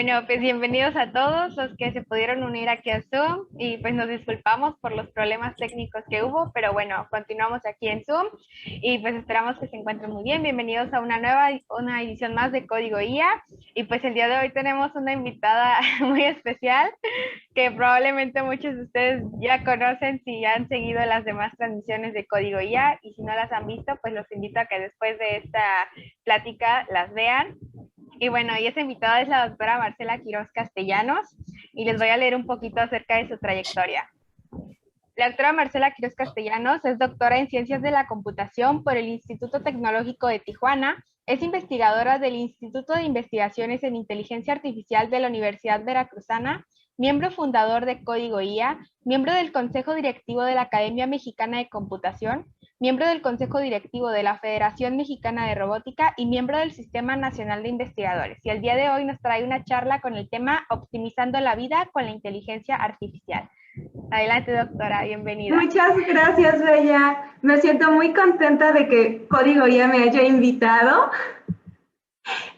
Bueno, pues bienvenidos a todos los que se pudieron unir aquí a Zoom y pues nos disculpamos por los problemas técnicos que hubo, pero bueno, continuamos aquí en Zoom y pues esperamos que se encuentren muy bien. Bienvenidos a una edición más de Código IA y pues el día de hoy tenemos una invitada muy especial que probablemente muchos de ustedes ya conocen si ya han seguido las demás transmisiones de Código IA y si no las han visto, pues los invito a que después de esta plática las vean. Y bueno, y esa invitada es la doctora Marcela Quiroz Castellanos y les voy a leer un poquito acerca de su trayectoria. La doctora Marcela Quiroz Castellanos es doctora en Ciencias de la Computación por el Instituto Tecnológico de Tijuana, es investigadora del Instituto de Investigaciones en Inteligencia Artificial de la Universidad Veracruzana, miembro fundador de Código IA, miembro del Consejo Directivo de la Academia Mexicana de Computación, miembro del Consejo Directivo de la Federación Mexicana de Robótica y miembro del Sistema Nacional de Investigadores. Y el día de hoy nos trae una charla con el tema Optimizando la vida con la inteligencia artificial. Adelante, doctora, bienvenida. Muchas gracias, Bella. Me siento muy contenta de que Código ya me haya invitado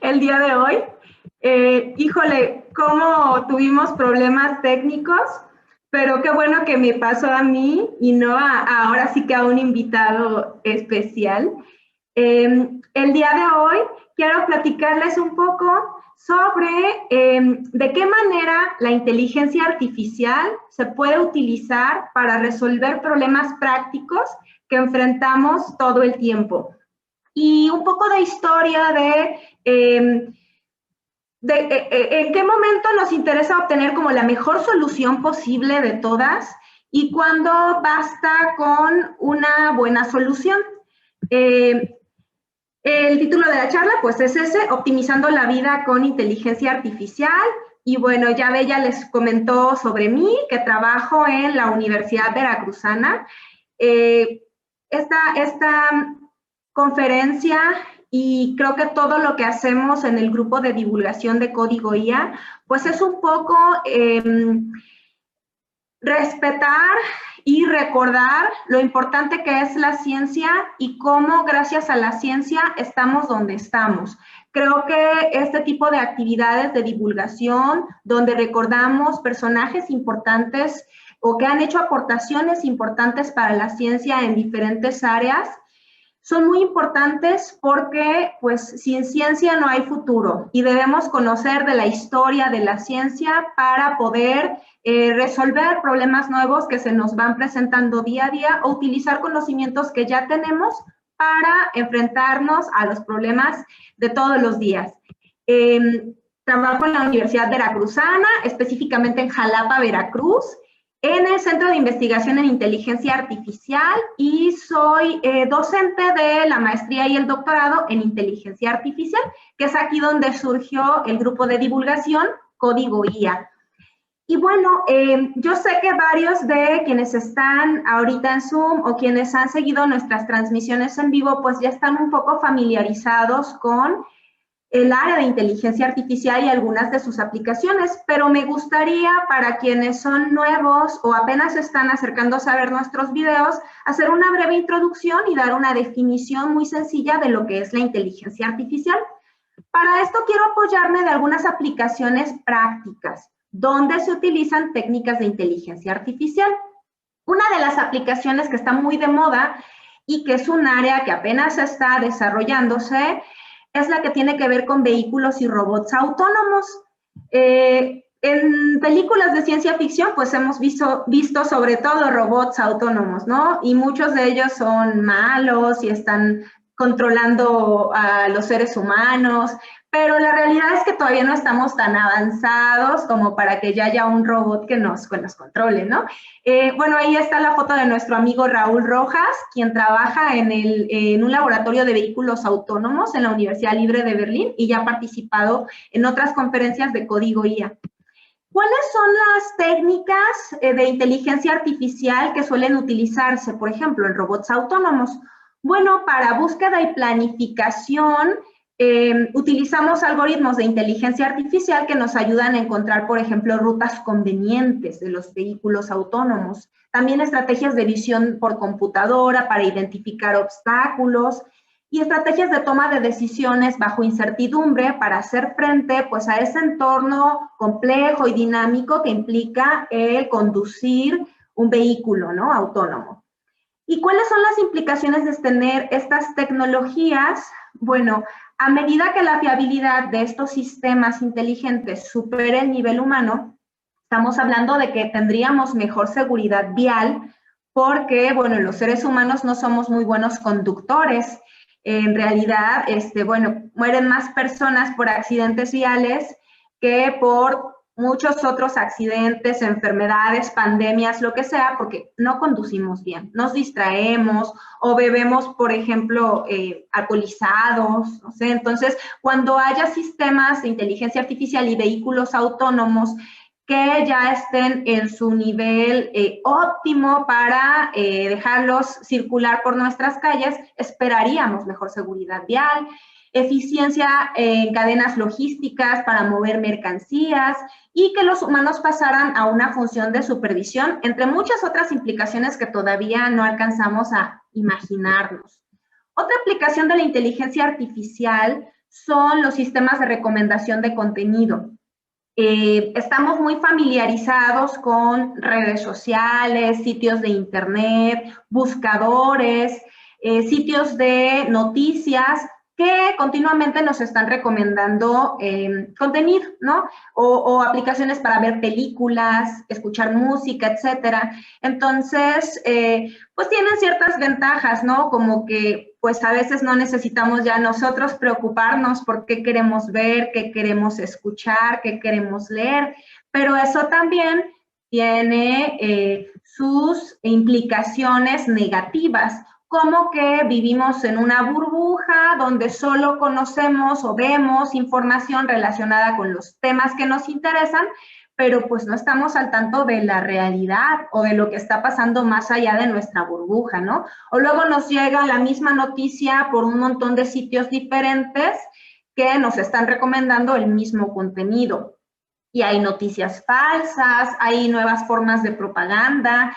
el día de hoy. Híjole, cómo tuvimos problemas técnicos, pero qué bueno que me pasó a mí y no ahora sí que a un invitado especial. El día de hoy quiero platicarles un poco sobre de qué manera la inteligencia artificial se puede utilizar para resolver problemas prácticos que enfrentamos todo el tiempo. Y un poco de historia en qué momento nos interesa obtener como la mejor solución posible de todas y cuándo basta con una buena solución. El título de la charla, pues es ese, Optimizando la vida con inteligencia artificial. Y bueno, ya Bella les comentó sobre mí, que trabajo en la Universidad Veracruzana. Esta conferencia y creo que todo lo que hacemos en el grupo de divulgación de Código IA, pues es un poco respetar y recordar lo importante que es la ciencia y cómo gracias a la ciencia estamos donde estamos. Creo que este tipo de actividades de divulgación, donde recordamos personajes importantes o que han hecho aportaciones importantes para la ciencia en diferentes áreas, son muy importantes porque pues sin ciencia no hay futuro y debemos conocer de la historia de la ciencia para poder resolver problemas nuevos que se nos van presentando día a día o utilizar conocimientos que ya tenemos para enfrentarnos a los problemas de todos los días. Trabajo en la Universidad Veracruzana, específicamente en Jalapa, Veracruz, en el Centro de Investigación en Inteligencia Artificial y soy docente de la maestría y el doctorado en Inteligencia Artificial, que es aquí donde surgió el grupo de divulgación Código IA. Y bueno, yo sé que varios de quienes están ahorita en Zoom o quienes han seguido nuestras transmisiones en vivo, pues ya están un poco familiarizados con el área de inteligencia artificial y algunas de sus aplicaciones, pero me gustaría para quienes son nuevos o apenas están acercándose a ver nuestros videos, hacer una breve introducción y dar una definición muy sencilla de lo que es la inteligencia artificial. Para esto quiero apoyarme de algunas aplicaciones prácticas, donde se utilizan técnicas de inteligencia artificial. Una de las aplicaciones que está muy de moda y que es un área que apenas está desarrollándose es la que tiene que ver con vehículos y robots autónomos. En películas de ciencia ficción, pues hemos visto sobre todo robots autónomos, ¿no? Y muchos de ellos son malos y están controlando a los seres humanos, pero la realidad es que todavía no estamos tan avanzados como para que ya haya un robot que nos controle, ¿no? Bueno, ahí está la foto de nuestro amigo Raúl Rojas, quien trabaja en un laboratorio de vehículos autónomos en la Universidad Libre de Berlín y ya ha participado en otras conferencias de Código IA. ¿Cuáles son las técnicas de inteligencia artificial que suelen utilizarse, por ejemplo, en robots autónomos? Bueno, para búsqueda y planificación, utilizamos algoritmos de inteligencia artificial que nos ayudan a encontrar, por ejemplo, rutas convenientes de los vehículos autónomos. También estrategias de visión por computadora para identificar obstáculos. y estrategias de toma de decisiones bajo incertidumbre para hacer frente pues, a ese entorno complejo y dinámico que implica el conducir un vehículo, ¿no?, autónomo. ¿Y cuáles son las implicaciones de tener estas tecnologías? Bueno, a medida que la fiabilidad de estos sistemas inteligentes supere el nivel humano, estamos hablando de que tendríamos mejor seguridad vial porque, bueno, los seres humanos no somos muy buenos conductores. En realidad, bueno, mueren más personas por accidentes viales que por muchos otros accidentes, enfermedades, pandemias, lo que sea, porque no conducimos bien, nos distraemos o bebemos, por ejemplo, alcoholizados, no sé. Entonces, cuando haya sistemas de inteligencia artificial y vehículos autónomos que ya estén en su nivel óptimo para dejarlos circular por nuestras calles, esperaríamos mejor seguridad vial, eficiencia en cadenas logísticas para mover mercancías y que los humanos pasaran a una función de supervisión, entre muchas otras implicaciones que todavía no alcanzamos a imaginarnos. Otra aplicación de la inteligencia artificial son los sistemas de recomendación de contenido. Estamos muy familiarizados con redes sociales, sitios de internet, buscadores, sitios de noticias que continuamente nos están recomendando contenido, ¿no? O aplicaciones para ver películas, escuchar música, etcétera. Entonces, pues tienen ciertas ventajas, ¿no? Como que, pues a veces no necesitamos ya nosotros preocuparnos por qué queremos ver, qué queremos escuchar, qué queremos leer, pero eso también tiene sus implicaciones negativas, como que vivimos en una burbuja donde solo conocemos o vemos información relacionada con los temas que nos interesan, pero pues no estamos al tanto de la realidad o de lo que está pasando más allá de nuestra burbuja, ¿no? O luego nos llega la misma noticia por un montón de sitios diferentes que nos están recomendando el mismo contenido. Y hay noticias falsas, hay nuevas formas de propaganda,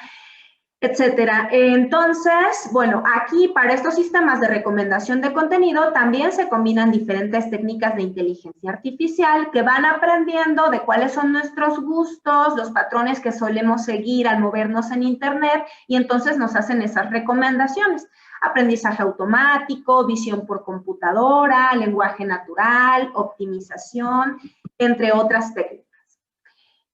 etcétera. Entonces, bueno, aquí para estos sistemas de recomendación de contenido también se combinan diferentes técnicas de inteligencia artificial que van aprendiendo de cuáles son nuestros gustos, los patrones que solemos seguir al movernos en internet y entonces nos hacen esas recomendaciones. Aprendizaje automático, visión por computadora, lenguaje natural, optimización, entre otras técnicas.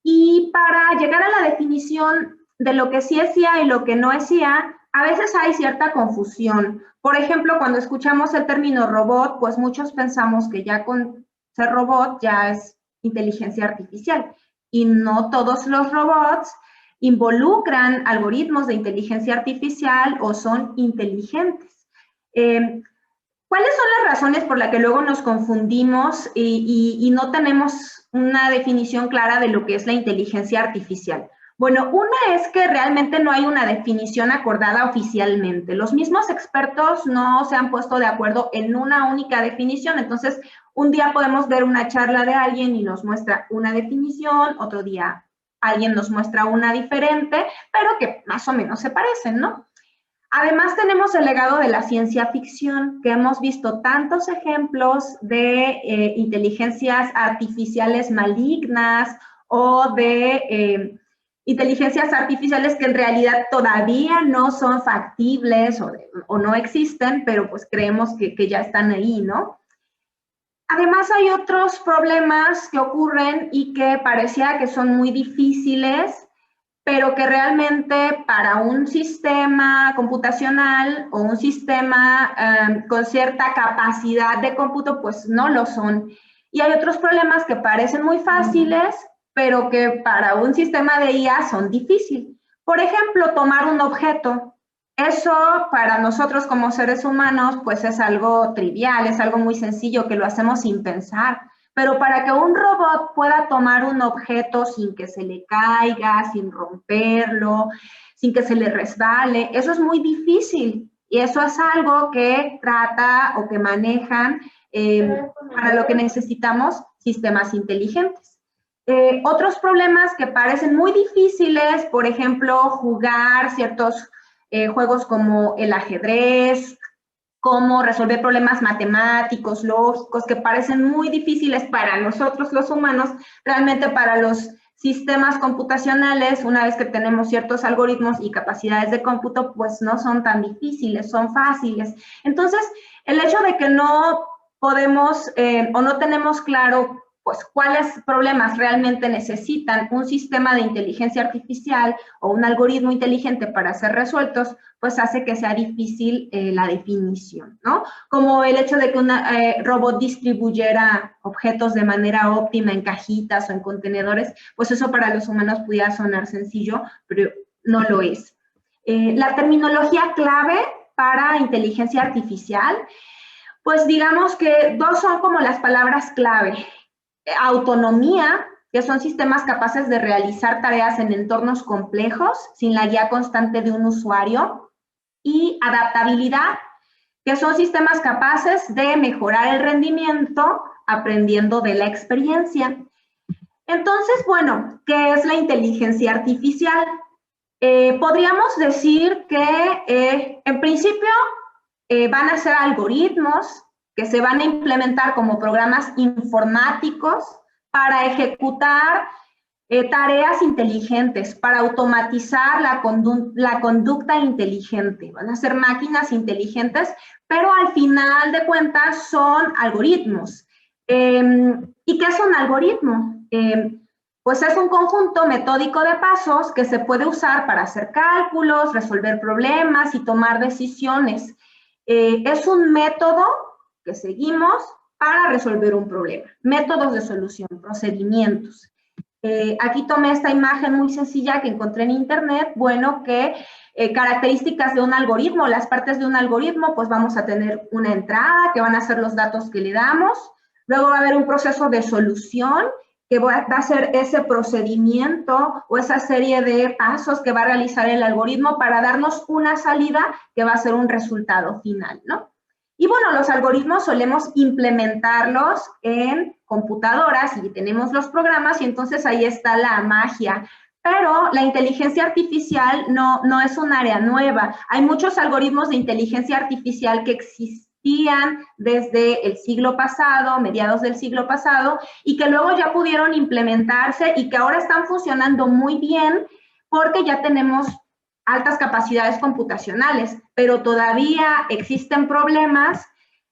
Y para llegar a la definición de lo que sí es IA y lo que no es IA, a veces hay cierta confusión. Por ejemplo, cuando escuchamos el término robot, pues muchos pensamos que ya con ser robot ya es inteligencia artificial. Y no todos los robots involucran algoritmos de inteligencia artificial o son inteligentes. ¿Cuáles son las razones por las que luego nos confundimos y no tenemos una definición clara de lo que es la inteligencia artificial? Bueno, una es que realmente no hay una definición acordada oficialmente. Los mismos expertos no se han puesto de acuerdo en una única definición. Entonces, un día podemos ver una charla de alguien y nos muestra una definición, otro día alguien nos muestra una diferente, pero que más o menos se parecen, ¿no? Además, tenemos el legado de la ciencia ficción, que hemos visto tantos ejemplos de inteligencias artificiales malignas o de inteligencias artificiales que en realidad todavía no son factibles o no existen, pero pues creemos que ya están ahí, ¿no? Además, hay otros problemas que ocurren y que parecía que son muy difíciles, pero que realmente para un sistema computacional o un sistema con cierta capacidad de cómputo, pues no lo son. Y hay otros problemas que parecen muy fáciles, pero que para un sistema de IA son difíciles. Por ejemplo, tomar un objeto. Eso para nosotros como seres humanos, pues es algo trivial, es algo muy sencillo que lo hacemos sin pensar. Pero para que un robot pueda tomar un objeto sin que se le caiga, sin romperlo, sin que se le resbale, eso es muy difícil. Y eso es algo que trata o que manejan para lo que necesitamos sistemas inteligentes. Otros problemas que parecen muy difíciles, por ejemplo, jugar ciertos juegos como el ajedrez, cómo resolver problemas matemáticos, lógicos, que parecen muy difíciles para nosotros los humanos, realmente para los sistemas computacionales, una vez que tenemos ciertos algoritmos y capacidades de cómputo, pues no son tan difíciles, son fáciles. Entonces, el hecho de que no podemos o no tenemos claro pues cuáles problemas realmente necesitan un sistema de inteligencia artificial o un algoritmo inteligente para ser resueltos, pues hace que sea difícil la definición, ¿no? Como el hecho de que un robot distribuyera objetos de manera óptima en cajitas o en contenedores, pues eso para los humanos pudiera sonar sencillo, pero no lo es. La terminología clave para inteligencia artificial, pues digamos que dos son como las palabras clave. Autonomía, que son sistemas capaces de realizar tareas en entornos complejos sin la guía constante de un usuario, y adaptabilidad, que son sistemas capaces de mejorar el rendimiento aprendiendo de la experiencia. Entonces, bueno, ¿qué es la inteligencia artificial? Podríamos decir que en principio van a ser algoritmos que se van a implementar como programas informáticos para ejecutar tareas inteligentes, para automatizar la conducta inteligente. Van a ser máquinas inteligentes, pero al final de cuentas son algoritmos. ¿Y qué es un algoritmo? Pues es un conjunto metódico de pasos que se puede usar para hacer cálculos, resolver problemas y tomar decisiones. Es un método que seguimos para resolver un problema. Métodos de solución, procedimientos. Aquí tomé esta imagen muy sencilla que encontré en internet, bueno, que características de un algoritmo, las partes de un algoritmo, pues vamos a tener una entrada, que van a ser los datos que le damos, luego va a haber un proceso de solución, que va a ser ese procedimiento o esa serie de pasos que va a realizar el algoritmo para darnos una salida que va a ser un resultado final, ¿no? Y bueno, los algoritmos solemos implementarlos en computadoras y tenemos los programas y entonces ahí está la magia. Pero la inteligencia artificial no es un área nueva. Hay muchos algoritmos de inteligencia artificial que existían desde el siglo pasado, mediados del siglo pasado, y que luego ya pudieron implementarse y que ahora están funcionando muy bien porque ya tenemos altas capacidades computacionales, pero todavía existen problemas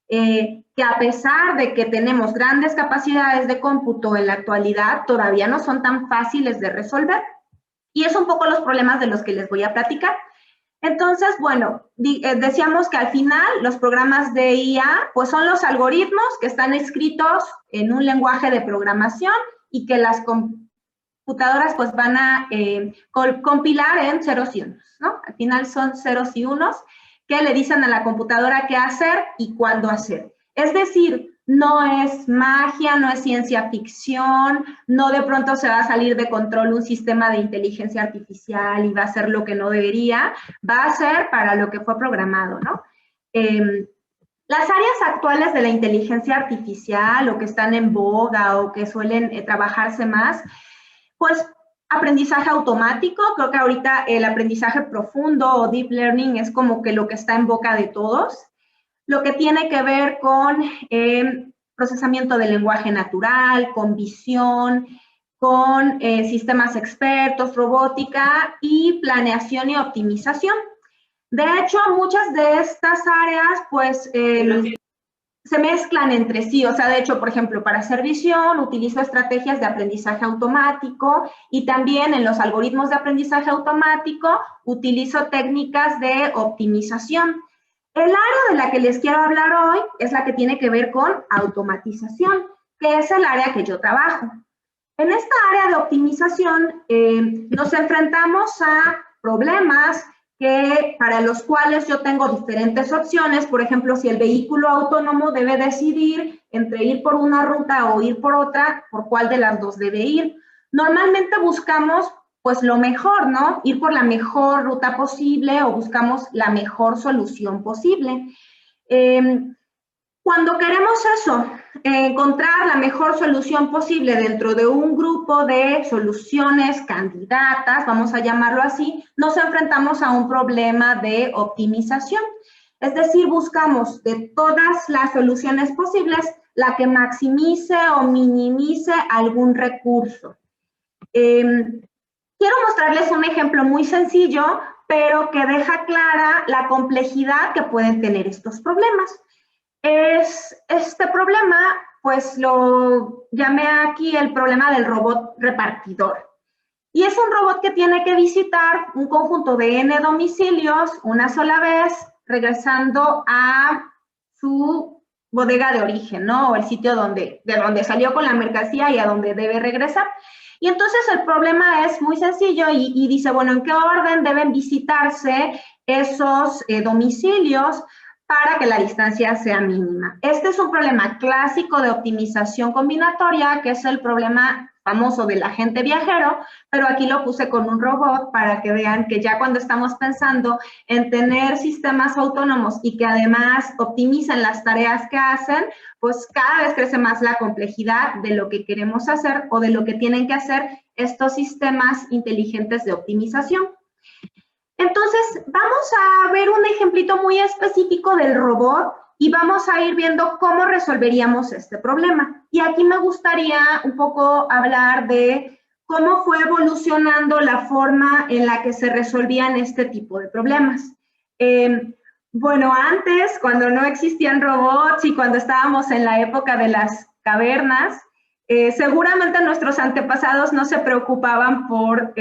que a pesar de que tenemos grandes capacidades de cómputo en la actualidad, todavía no son tan fáciles de resolver. Y es un poco los problemas de los que les voy a platicar. Entonces, bueno, decíamos que al final los programas de IA, pues son los algoritmos que están escritos en un lenguaje de programación y que las computadoras pues van a compilar en ceros y unos, ¿no? Al final son ceros y unos que le dicen a la computadora qué hacer y cuándo hacer. Es decir, no es magia, no es ciencia ficción, no de pronto se va a salir de control un sistema de inteligencia artificial y va a hacer lo que no debería, va a ser para lo que fue programado, ¿no? Las áreas actuales de la inteligencia artificial o que están en boga o que suelen trabajarse más, pues aprendizaje automático, creo que ahorita el aprendizaje profundo o deep learning es como que lo que está en boca de todos. Lo que tiene que ver con procesamiento del lenguaje natural, con visión, con sistemas expertos, robótica y planeación y optimización. De hecho, muchas de estas áreas, pues, se mezclan entre sí. O sea, de hecho, por ejemplo, para hacer visión utilizo estrategias de aprendizaje automático y también en los algoritmos de aprendizaje automático utilizo técnicas de optimización. El área de la que les quiero hablar hoy es la que tiene que ver con automatización, que es el área que yo trabajo. En esta área de optimización nos enfrentamos a problemas para los cuales yo tengo diferentes opciones. Por ejemplo, si el vehículo autónomo debe decidir entre ir por una ruta o ir por otra, ¿por cuál de las dos debe ir? Normalmente buscamos pues lo mejor, ¿no? Ir por la mejor ruta posible o buscamos la mejor solución posible. Cuando queremos eso, encontrar la mejor solución posible dentro de un grupo de soluciones candidatas, vamos a llamarlo así, nos enfrentamos a un problema de optimización. Es decir, buscamos de todas las soluciones posibles la que maximice o minimice algún recurso. Quiero mostrarles un ejemplo muy sencillo, pero que deja clara la complejidad que pueden tener estos problemas. Este problema, pues lo llamé aquí el problema del robot repartidor. Y es un robot que tiene que visitar un conjunto de n domicilios una sola vez, regresando a su bodega de origen, ¿no? O el sitio de donde salió con la mercancía y a donde debe regresar. Y entonces el problema es muy sencillo y dice, bueno, ¿en qué orden deben visitarse esos domicilios para que la distancia sea mínima? Este es un problema clásico de optimización combinatoria, que es el problema famoso del agente viajero, pero aquí lo puse con un robot para que vean que ya cuando estamos pensando en tener sistemas autónomos y que además optimizan las tareas que hacen, pues cada vez crece más la complejidad de lo que queremos hacer o de lo que tienen que hacer estos sistemas inteligentes de optimización. Entonces, vamos a ver un ejemplito muy específico del robot y vamos a ir viendo cómo resolveríamos este problema. Y aquí me gustaría un poco hablar de cómo fue evolucionando la forma en la que se resolvían este tipo de problemas. Bueno, antes, cuando no existían robots y cuando estábamos en la época de las cavernas, seguramente nuestros antepasados no se preocupaban por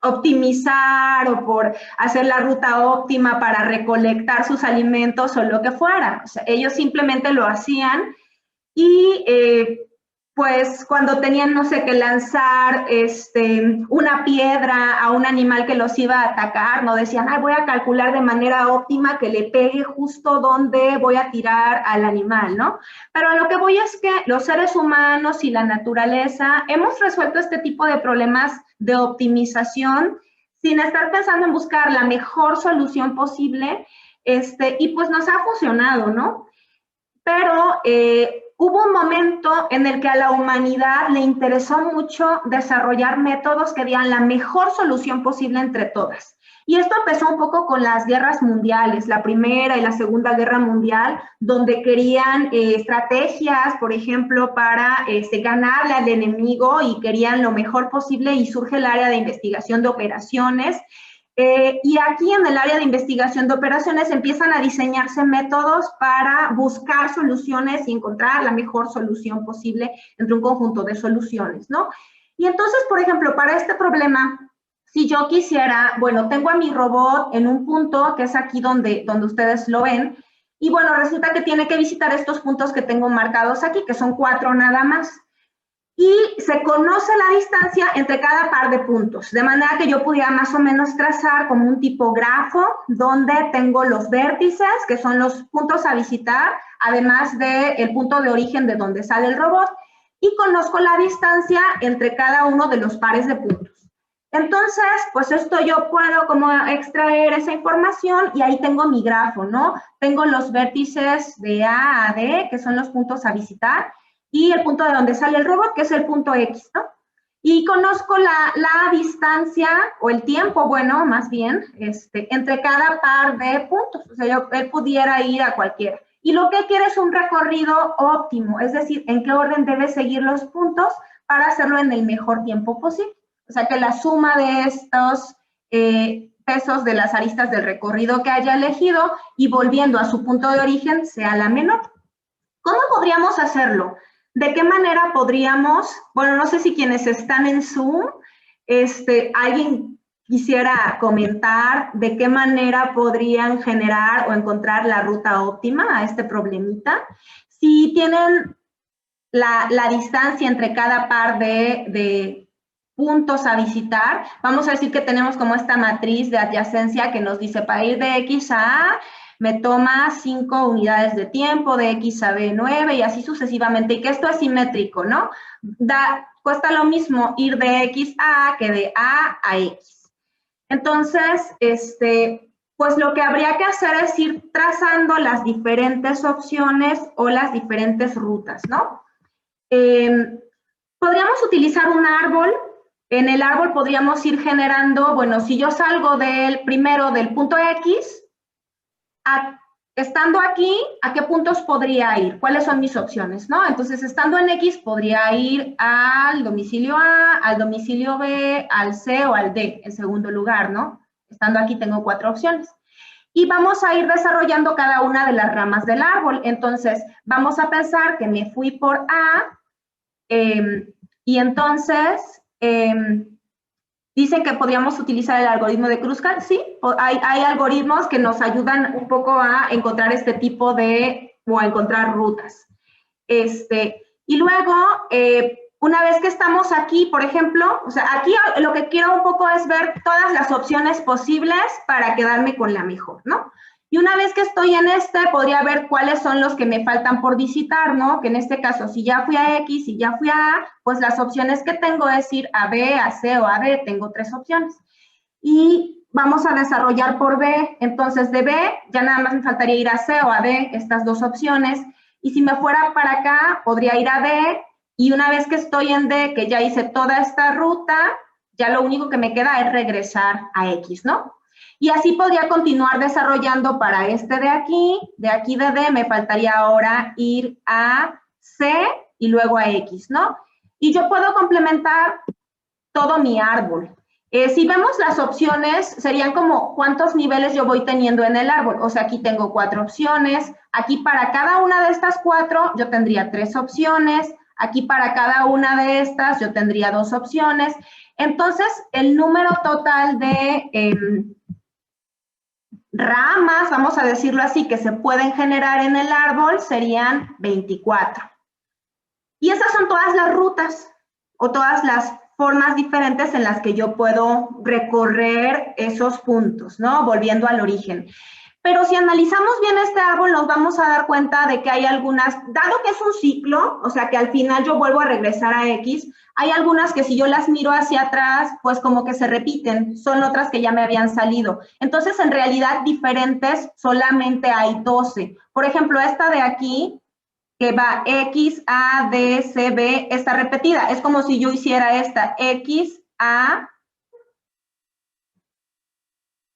optimizar o por hacer la ruta óptima para recolectar sus alimentos o lo que fuera. O sea, ellos simplemente lo hacían y pues cuando tenían, no sé, que lanzar una piedra a un animal que los iba a atacar, no decían, ay, voy a calcular de manera óptima que le pegue justo donde voy a tirar al animal, ¿no? Pero a lo que voy es que los seres humanos y la naturaleza hemos resuelto este tipo de problemas de optimización sin estar pensando en buscar la mejor solución posible, y pues nos ha funcionado, ¿no? Pero hubo un momento en el que a la humanidad le interesó mucho desarrollar métodos que dieran la mejor solución posible entre todas. Y esto empezó un poco con las guerras mundiales, la Primera y la Segunda Guerra Mundial, donde querían estrategias, por ejemplo, para ganarle al enemigo y querían lo mejor posible y surge el área de investigación de operaciones. Y aquí en el área de investigación de operaciones empiezan a diseñarse métodos para buscar soluciones y encontrar la mejor solución posible entre un conjunto de soluciones, ¿no? Y entonces, por ejemplo, para este problema, si yo quisiera, bueno, tengo a mi robot en un punto que es aquí donde ustedes lo ven, y bueno, resulta que tiene que visitar estos puntos que tengo marcados aquí, que son 4 nada más. Y se conoce la distancia entre cada par de puntos, de manera que yo pudiera más o menos trazar como un tipo grafo donde tengo los vértices, que son los puntos a visitar, además del punto de origen de donde sale el robot, y conozco la distancia entre cada uno de los pares de puntos. Entonces, pues esto yo puedo como extraer esa información y ahí tengo mi grafo, ¿no? Tengo los vértices de A a D, que son los puntos a visitar, y el punto de donde sale el robot, que es el punto X, ¿no? Y conozco la distancia, o el tiempo, bueno, más bien, entre cada par de puntos. O sea, él pudiera ir a cualquiera. Y lo que quiere es un recorrido óptimo, es decir, en qué orden debe seguir los puntos para hacerlo en el mejor tiempo posible. O sea, que la suma de estos pesos de las aristas del recorrido que haya elegido y volviendo a su punto de origen sea la menor. ¿Cómo podríamos hacerlo? ¿De qué manera podríamos, bueno, no sé si quienes están en Zoom, alguien quisiera comentar de qué manera podrían generar o encontrar la ruta óptima a este problemita? Si tienen la distancia entre cada par de puntos a visitar, vamos a decir que tenemos como esta matriz de adyacencia que nos dice para ir de X a A, me toma 5 unidades de tiempo, de X a B 9 y así sucesivamente, y que esto es simétrico, ¿no? Cuesta lo mismo ir de X a A que de A a X. Entonces, pues lo que habría que hacer es ir trazando las diferentes opciones o las diferentes rutas, ¿no? Podríamos utilizar un árbol. En el árbol podríamos ir generando, bueno, si yo salgo primero del punto X, estando aquí, ¿a qué puntos podría ir? ¿Cuáles son mis opciones, no? Entonces, estando en X, podría ir al domicilio A, al domicilio B, al C o al D, en segundo lugar, ¿no? Estando aquí tengo 4 opciones. Y vamos a ir desarrollando cada una de las ramas del árbol. Entonces, vamos a pensar que me fui por A, y entonces dicen que podríamos utilizar el algoritmo de Kruskal. Sí, hay algoritmos que nos ayudan un poco a encontrar este tipo de, o a encontrar rutas. Y luego, una vez que estamos aquí, por ejemplo, o sea, aquí lo que quiero un poco es ver todas las opciones posibles para quedarme con la mejor, ¿no? Y una vez que estoy en podría ver cuáles son los que me faltan por visitar, ¿no? Que en este caso, si ya fui a X, si ya fui a A, pues las opciones que tengo es ir a B, a C o a D, tengo 3 opciones. Y vamos a desarrollar por B, entonces de B ya nada más me faltaría ir a C o a D, estas 2 opciones. Y si me fuera para acá, podría ir a D, y una vez que estoy en D, que ya hice toda esta ruta, ya lo único que me queda es regresar a X, ¿no? Y así podría continuar desarrollando para de aquí de D, me faltaría ahora ir a C y luego a X, ¿no? Y yo puedo complementar todo mi árbol. Si vemos las opciones, serían como cuántos niveles yo voy teniendo en el árbol. O sea, aquí tengo 4 opciones. Aquí para cada una de estas 4 yo tendría 3 opciones. Aquí para cada una de estas yo tendría 2 opciones. Entonces, el número total de ramas, vamos a decirlo así, que se pueden generar en el árbol serían 24. Y esas son todas las rutas o todas las formas diferentes en las que yo puedo recorrer esos puntos, ¿no? Volviendo al origen. Pero si analizamos bien este árbol, nos vamos a dar cuenta de que hay algunas, dado que es un ciclo, o sea que al final yo vuelvo a regresar a X, hay algunas que si yo las miro hacia atrás, pues como que se repiten, son otras que ya me habían salido. Entonces, en realidad, diferentes solamente hay 12. Por ejemplo, esta de aquí, que va X, A, D, C, B, está repetida. Es como si yo hiciera esta, X, A,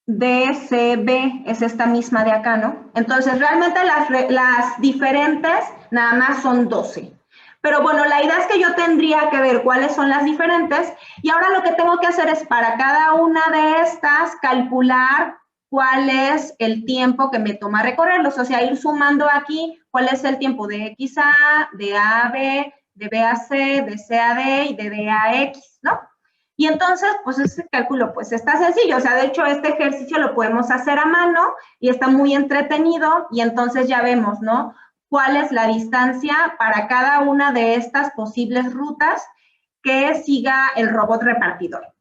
D, C, B, es esta misma de acá, ¿no? Entonces, realmente las diferentes nada más son 12. Pero bueno, la idea es que yo tendría que ver cuáles son las diferentes, y ahora lo que tengo que hacer es para cada una de estas calcular cuál es el tiempo que me toma recorrerlos, o sea, ir sumando aquí cuál es el tiempo de X a A, de A a B, de B a C, de C a D y de D a X, ¿no? Y entonces, pues ese cálculo pues está sencillo, o sea, de hecho este ejercicio lo podemos hacer a mano y está muy entretenido, y entonces ya vemos, ¿no? Cuál es la distancia para cada una de estas posibles rutas que siga el robot repartidor.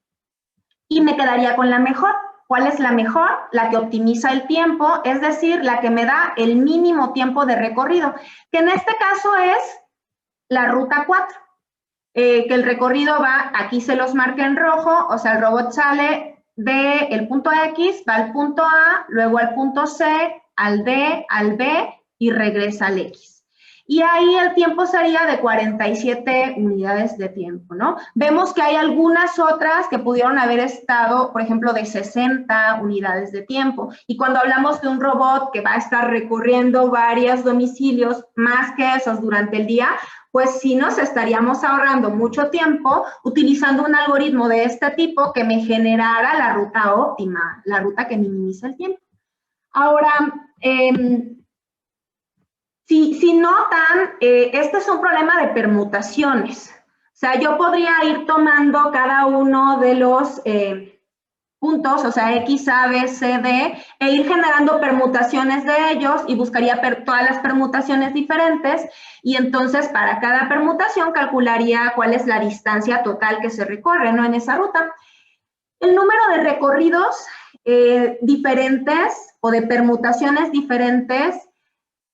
Y me quedaría con la mejor. ¿Cuál es la mejor? La que optimiza el tiempo, es decir, la que me da el mínimo tiempo de recorrido, que en este caso es la ruta 4. Que el recorrido va, aquí se los marca en rojo, o sea, el robot sale del punto X, va al punto A, luego al punto C, al D, al B y regresa al X. Y ahí el tiempo sería de 47 unidades de tiempo, ¿no? Vemos que hay algunas otras que pudieron haber estado, por ejemplo, de 60 unidades de tiempo. Y cuando hablamos de un robot que va a estar recorriendo varios domicilios, más que esos durante el día, pues sí nos estaríamos ahorrando mucho tiempo utilizando un algoritmo de este tipo que me generara la ruta óptima, la ruta que minimiza el tiempo. Ahora, si notan, este es un problema de permutaciones. O sea, yo podría ir tomando cada uno de los puntos, o sea, X, A, B, C, D, e ir generando permutaciones de ellos y buscaría todas las permutaciones diferentes, y entonces para cada permutación calcularía cuál es la distancia total que se recorre, ¿no? En esa ruta. El número de recorridos diferentes o de permutaciones diferentes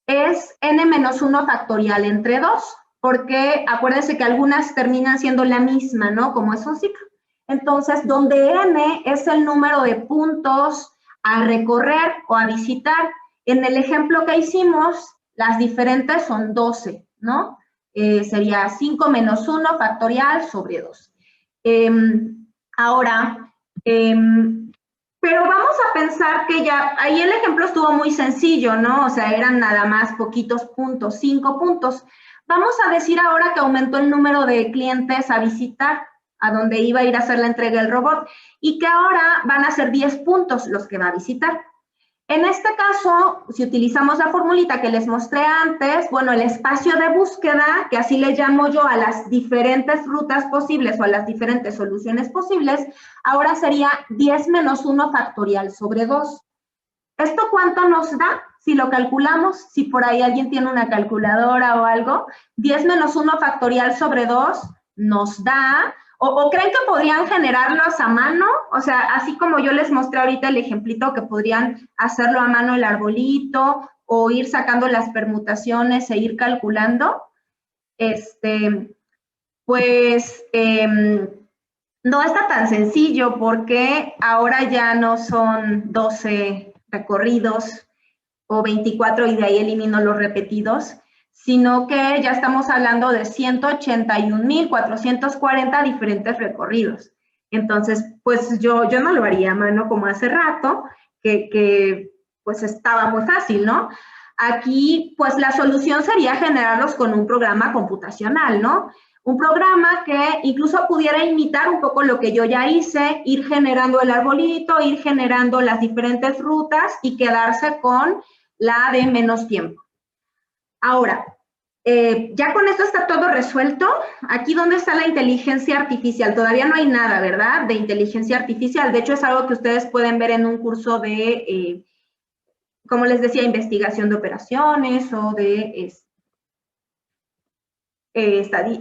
es n-1 factorial entre 2, porque acuérdense que algunas terminan siendo la misma, ¿no? Como es un ciclo. Entonces, donde n es el número de puntos a recorrer o a visitar, en el ejemplo que hicimos, las diferentes son 12, ¿no? Sería 5 menos 1 factorial sobre 2. Ahora, Pero vamos a pensar que ya, ahí el ejemplo estuvo muy sencillo, ¿no? O sea, eran nada más poquitos puntos, 5 puntos. Vamos a decir ahora que aumentó el número de clientes a visitar, a donde iba a ir a hacer la entrega el robot, y que ahora van a ser 10 puntos los que va a visitar. En este caso, si utilizamos la formulita que les mostré antes, bueno, el espacio de búsqueda, que así le llamo yo a las diferentes rutas posibles o a las diferentes soluciones posibles, ahora sería 10 menos 1 factorial sobre 2. ¿Esto cuánto nos da? Si lo calculamos, si por ahí alguien tiene una calculadora o algo, 10 menos 1 factorial sobre 2 nos da, o creen que podrían generarlos a mano, o sea, así como yo les mostré ahorita el ejemplito que podrían hacerlo a mano el arbolito, o ir sacando las permutaciones e ir calculando, pues no está tan sencillo porque ahora ya no son 12 recorridos o 24 y de ahí elimino los repetidos, sino que ya estamos hablando de 181,440 diferentes recorridos. Entonces, pues yo no lo haría a mano como hace rato, que pues estaba muy fácil, ¿no? Aquí, pues la solución sería generarlos con un programa computacional, ¿no? Un programa que incluso pudiera imitar un poco lo que yo ya hice, ir generando el arbolito, ir generando las diferentes rutas y quedarse con la de menos tiempo. Ahora, ya con esto está todo resuelto. Aquí, ¿dónde está la inteligencia artificial? Todavía no hay nada, ¿verdad? De inteligencia artificial. De hecho, es algo que ustedes pueden ver en un curso de, como les decía, investigación de operaciones o de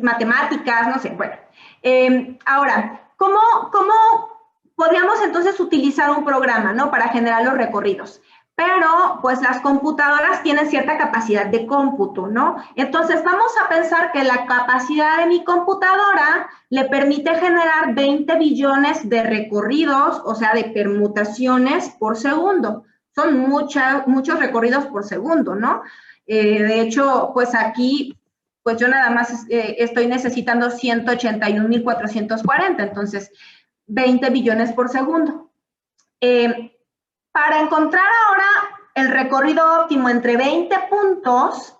matemáticas, no sé. Bueno, ahora, ¿cómo podríamos entonces utilizar un programa, ¿no? Para generar los recorridos. Pero, pues, las computadoras tienen cierta capacidad de cómputo, ¿no? Entonces, vamos a pensar que la capacidad de mi computadora le permite generar 20 billones de recorridos, o sea, de permutaciones por segundo. Son muchos recorridos por segundo, ¿no? De hecho, pues aquí, pues yo nada más estoy necesitando 181,440, entonces 20 billones por segundo. Para encontrar ahora el recorrido óptimo entre 20 puntos,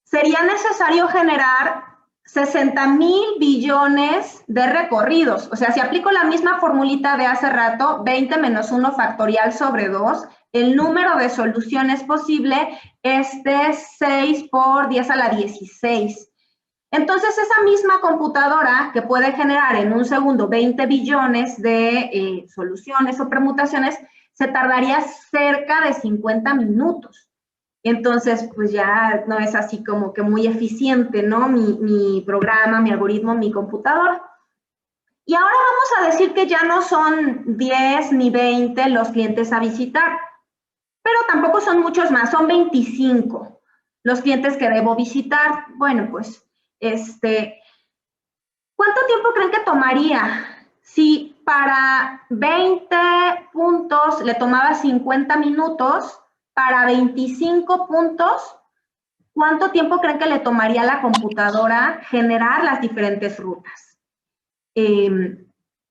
sería necesario generar 60,000 billones de recorridos. O sea, si aplico la misma formulita de hace rato, 20 menos 1 factorial sobre 2, el número de soluciones posible es de 6 por 10 a la 16. Entonces, esa misma computadora que puede generar en un segundo 20 billones de soluciones o permutaciones, se tardaría cerca de 50 minutos. Entonces, pues ya no es así como que muy eficiente, ¿no? Mi programa, mi algoritmo, mi computadora. Y ahora vamos a decir que ya no son 10 ni 20 los clientes a visitar, pero tampoco son muchos más, son 25 los clientes que debo visitar. Bueno, pues, ¿cuánto tiempo creen que tomaría si para 20 puntos le tomaba 50 minutos, para 25 puntos, ¿cuánto tiempo creen que le tomaría a la computadora generar las diferentes rutas?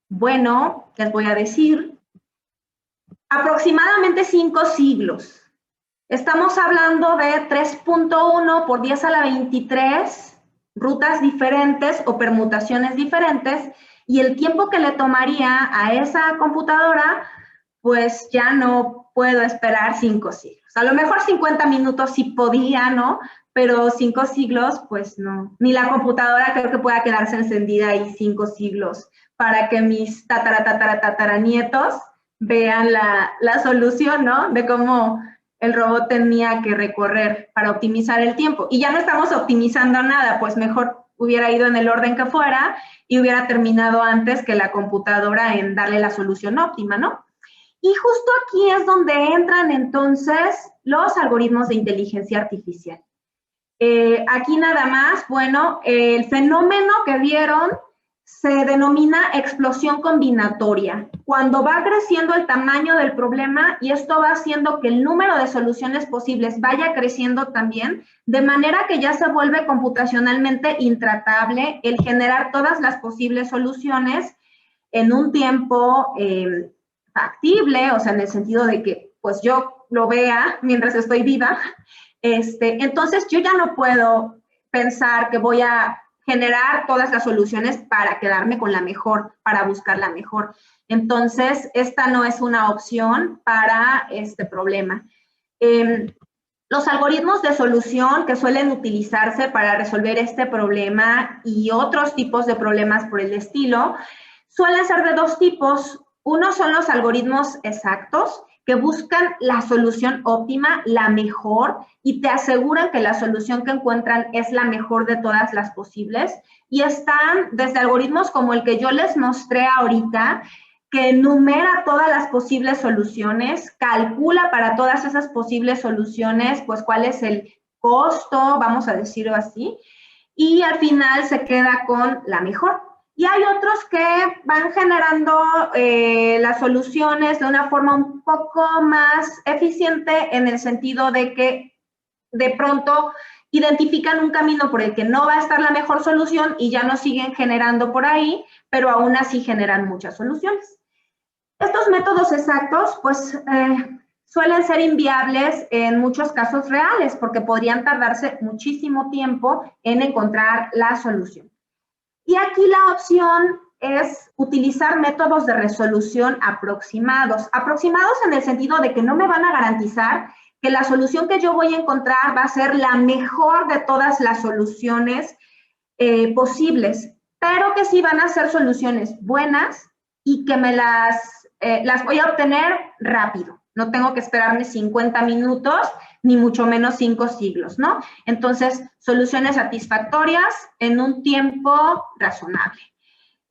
Bueno, les voy a decir, aproximadamente 5 siglos. Estamos hablando de 3.1 por 10 a la 23 rutas diferentes o permutaciones diferentes, y el tiempo que le tomaría a esa computadora, pues ya no puedo esperar 5 siglos. A lo mejor 50 minutos sí podía, ¿no? Pero 5 siglos, pues no. Ni la computadora creo que pueda quedarse encendida ahí 5 siglos para que mis tataranietos vean la solución, ¿no? De cómo el robot tenía que recorrer para optimizar el tiempo. Y ya no estamos optimizando nada, pues mejor hubiera ido en el orden que fuera y hubiera terminado antes que la computadora en darle la solución óptima, ¿no? Y justo aquí es donde entran entonces los algoritmos de inteligencia artificial. Aquí nada más, bueno, el fenómeno que vieron se denomina explosión combinatoria. Cuando va creciendo el tamaño del problema y esto va haciendo que el número de soluciones posibles vaya creciendo también, de manera que ya se vuelve computacionalmente intratable el generar todas las posibles soluciones en un tiempo factible, o sea, en el sentido de que pues yo lo vea mientras estoy viva, entonces yo ya no puedo pensar que voy a generar todas las soluciones para quedarme con la mejor, para buscar la mejor. Entonces, esta no es una opción para este problema. Los algoritmos de solución que suelen utilizarse para resolver este problema y otros tipos de problemas por el estilo, suelen ser de dos tipos. Uno son los algoritmos exactos, que buscan la solución óptima, la mejor, y te aseguran que la solución que encuentran es la mejor de todas las posibles. Y están desde algoritmos como el que yo les mostré ahorita, que enumera todas las posibles soluciones, calcula para todas esas posibles soluciones, pues cuál es el costo, vamos a decirlo así, y al final se queda con la mejor. Y hay otros que van generando las soluciones de una forma un poco más eficiente, en el sentido de que de pronto identifican un camino por el que no va a estar la mejor solución y ya no siguen generando por ahí, pero aún así generan muchas soluciones. Estos métodos exactos, pues, suelen ser inviables en muchos casos reales, porque podrían tardarse muchísimo tiempo en encontrar la solución. Y aquí la opción es utilizar métodos de resolución aproximados. Aproximados en el sentido de que no me van a garantizar que la solución que yo voy a encontrar va a ser la mejor de todas las soluciones posibles, pero que sí van a ser soluciones buenas y que me las voy a obtener rápido. No tengo que esperarme 50 minutos, ni mucho menos 5 siglos, ¿no? Entonces, soluciones satisfactorias en un tiempo razonable.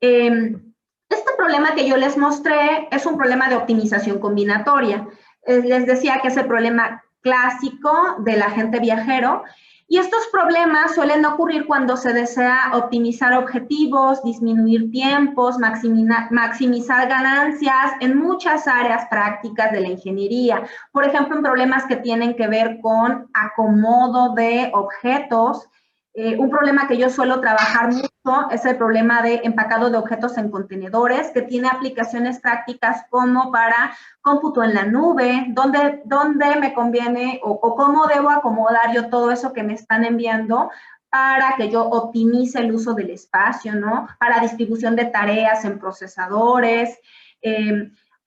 Este problema que yo les mostré es un problema de optimización combinatoria. Les decía que es el problema clásico del agente viajero. Y estos problemas suelen ocurrir cuando se desea optimizar objetivos, disminuir tiempos, maximizar ganancias en muchas áreas prácticas de la ingeniería. Por ejemplo, en problemas que tienen que ver con acomodo de objetos. Un problema que yo suelo trabajar mucho es el problema de empacado de objetos en contenedores, que tiene aplicaciones prácticas como para cómputo en la nube, dónde me conviene o cómo debo acomodar yo todo eso que me están enviando para que yo optimice el uso del espacio, ¿no? Para distribución de tareas en procesadores,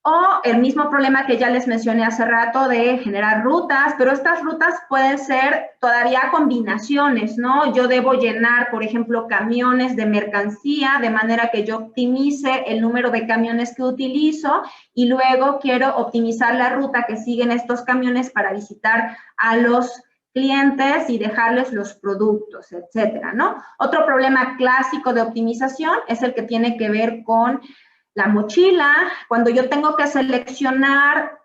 o el mismo problema que ya les mencioné hace rato de generar rutas, pero estas rutas pueden ser todavía combinaciones, ¿no? Yo debo llenar, por ejemplo, camiones de mercancía, de manera que yo optimice el número de camiones que utilizo y luego quiero optimizar la ruta que siguen estos camiones para visitar a los clientes y dejarles los productos, etcétera, ¿no? Otro problema clásico de optimización es el que tiene que ver con la mochila, cuando yo tengo que seleccionar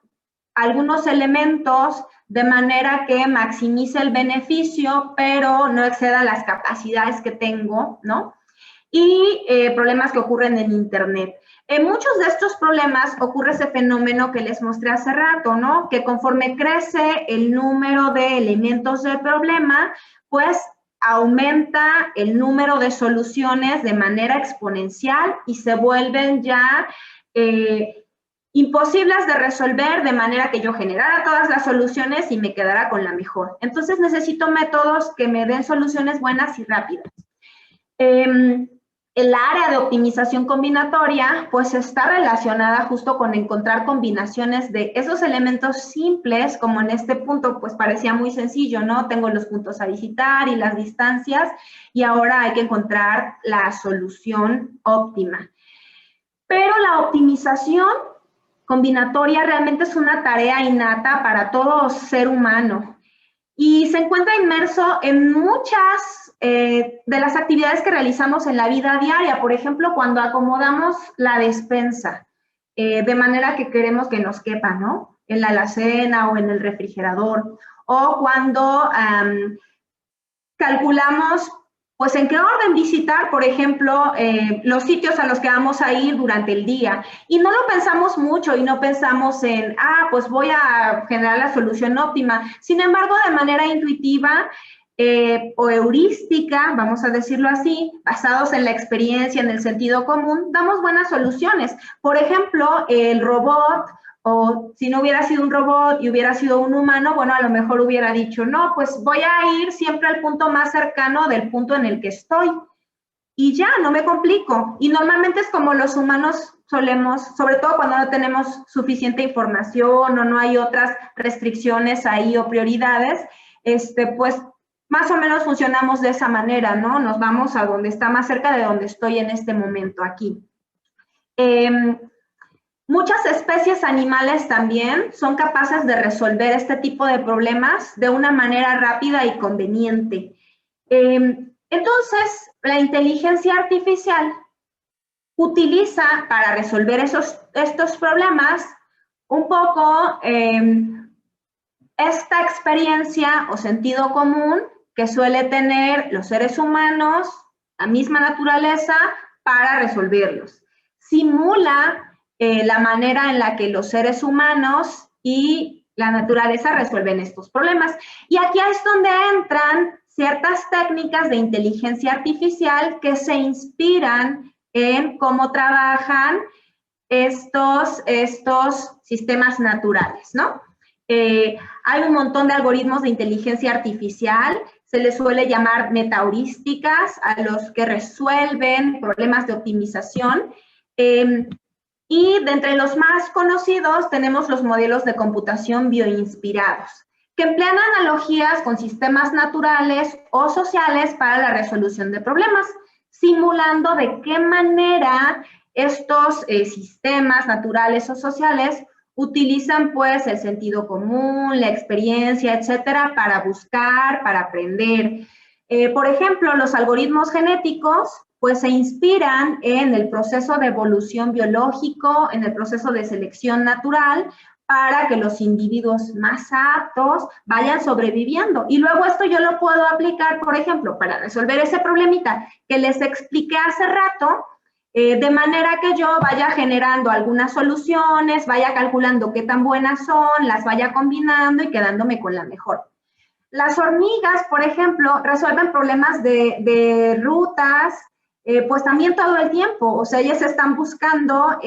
algunos elementos de manera que maximice el beneficio, pero no exceda las capacidades que tengo, ¿no? Y problemas que ocurren en Internet. En muchos de estos problemas ocurre ese fenómeno que les mostré hace rato, ¿no? Que conforme crece el número de elementos del problema, pues aumenta el número de soluciones de manera exponencial y se vuelven ya imposibles de resolver, de manera que yo generara todas las soluciones y me quedara con la mejor. Entonces necesito métodos que me den soluciones buenas y rápidas. El área de optimización combinatoria, pues está relacionada justo con encontrar combinaciones de esos elementos simples, como en este punto, pues parecía muy sencillo, ¿no? Tengo los puntos a visitar y las distancias, y ahora hay que encontrar la solución óptima. Pero la optimización combinatoria realmente es una tarea innata para todo ser humano y se encuentra inmerso en muchas de las actividades que realizamos en la vida diaria. Por ejemplo, cuando acomodamos la despensa de manera que queremos que nos quepa, ¿no? En la alacena o en el refrigerador. O cuando calculamos, pues, en qué orden visitar, por ejemplo, los sitios a los que vamos a ir durante el día. Y no lo pensamos mucho y no pensamos en, pues voy a generar la solución óptima. Sin embargo, de manera intuitiva, o heurística, vamos a decirlo así, basados en la experiencia, en el sentido común, damos buenas soluciones. Por ejemplo, el robot, o si no hubiera sido un robot y hubiera sido un humano, bueno, a lo mejor hubiera dicho, no, pues voy a ir siempre al punto más cercano del punto en el que estoy. Y ya, no me complico. Y normalmente es como los humanos solemos, sobre todo cuando no tenemos suficiente información o no hay otras restricciones ahí o prioridades, pues más o menos funcionamos de esa manera, ¿no? Nos vamos a donde está más cerca de donde estoy en este momento, aquí. Muchas especies animales también son capaces de resolver este tipo de problemas de una manera rápida y conveniente. Entonces, la inteligencia artificial utiliza para resolver estos problemas un poco esta experiencia o sentido común que suele tener los seres humanos, la misma naturaleza, para resolverlos. Simula la manera en la que los seres humanos y la naturaleza resuelven estos problemas. Y aquí es donde entran ciertas técnicas de inteligencia artificial que se inspiran en cómo trabajan estos sistemas naturales, ¿no? Hay un montón de algoritmos de inteligencia artificial, se les suele llamar metaheurísticas, a los que resuelven problemas de optimización. Y de entre los más conocidos tenemos los modelos de computación bioinspirados, que emplean analogías con sistemas naturales o sociales para la resolución de problemas, simulando de qué manera estos sistemas naturales o sociales utilizan pues el sentido común, la experiencia, etcétera, para buscar, para aprender. Por ejemplo, los algoritmos genéticos pues se inspiran en el proceso de evolución biológico, en el proceso de selección natural, para que los individuos más aptos vayan sobreviviendo. Y luego esto yo lo puedo aplicar, por ejemplo, para resolver ese problemita que les expliqué hace rato, de manera que yo vaya generando algunas soluciones, vaya calculando qué tan buenas son, las vaya combinando y quedándome con la mejor. Las hormigas, por ejemplo, resuelven problemas de rutas, pues también todo el tiempo. O sea, ellas están buscando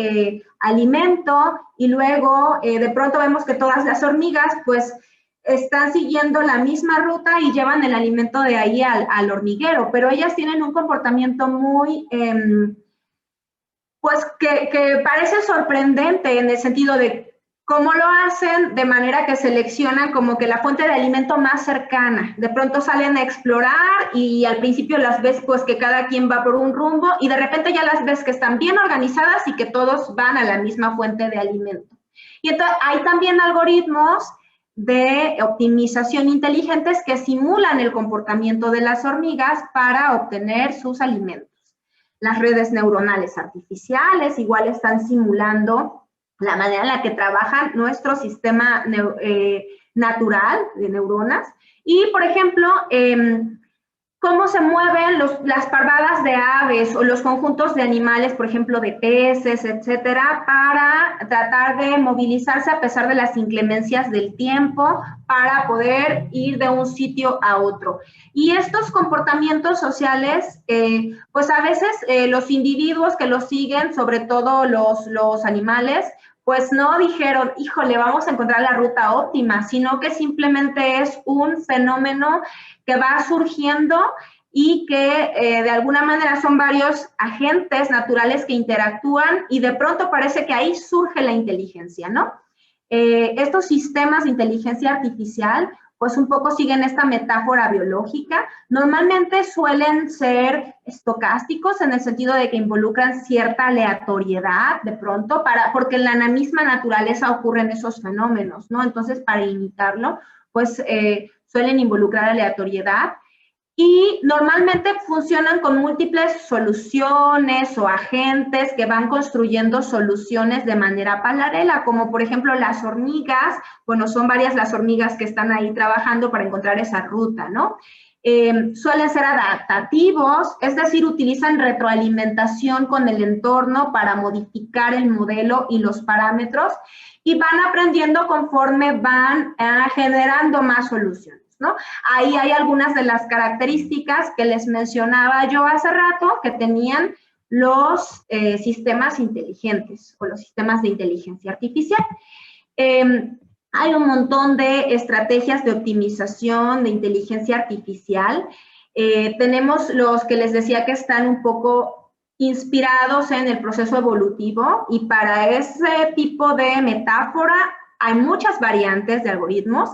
alimento y luego de pronto vemos que todas las hormigas, pues, están siguiendo la misma ruta y llevan el alimento de ahí al hormiguero, pero ellas tienen un comportamiento muy... pues que parece sorprendente en el sentido de cómo lo hacen, de manera que seleccionan como que la fuente de alimento más cercana. De pronto salen a explorar y al principio las ves pues que cada quien va por un rumbo y de repente ya las ves que están bien organizadas y que todos van a la misma fuente de alimento. Y entonces hay también algoritmos de optimización inteligentes que simulan el comportamiento de las hormigas para obtener sus alimentos. Las redes neuronales artificiales igual están simulando la manera en la que trabajan nuestro sistema natural de neuronas. Y, por ejemplo, cómo se mueven las parvadas de aves o los conjuntos de animales, por ejemplo, de peces, etcétera, para tratar de movilizarse a pesar de las inclemencias del tiempo para poder ir de un sitio a otro. Y estos comportamientos sociales, pues a veces los individuos que los siguen, sobre todo los animales, pues no dijeron, híjole, vamos a encontrar la ruta óptima, sino que simplemente es un fenómeno que va surgiendo y que de alguna manera son varios agentes naturales que interactúan y de pronto parece que ahí surge la inteligencia, ¿no? Estos sistemas de inteligencia artificial pues un poco siguen esta metáfora biológica. Normalmente suelen ser estocásticos en el sentido de que involucran cierta aleatoriedad de pronto, porque en la misma naturaleza ocurren esos fenómenos, ¿no? Entonces, para imitarlo, pues suelen involucrar aleatoriedad. Y normalmente funcionan con múltiples soluciones o agentes que van construyendo soluciones de manera paralela, como por ejemplo las hormigas. Bueno, son varias las hormigas que están ahí trabajando para encontrar esa ruta, ¿no? Suelen ser adaptativos, es decir, utilizan retroalimentación con el entorno para modificar el modelo y los parámetros y van aprendiendo conforme van generando más soluciones. ¿no? Ahí hay algunas de las características que les mencionaba yo hace rato que tenían los sistemas inteligentes o los sistemas de inteligencia artificial. Hay un montón de estrategias de optimización de inteligencia artificial. Tenemos los que les decía que están un poco inspirados en el proceso evolutivo y para ese tipo de metáfora hay muchas variantes de algoritmos,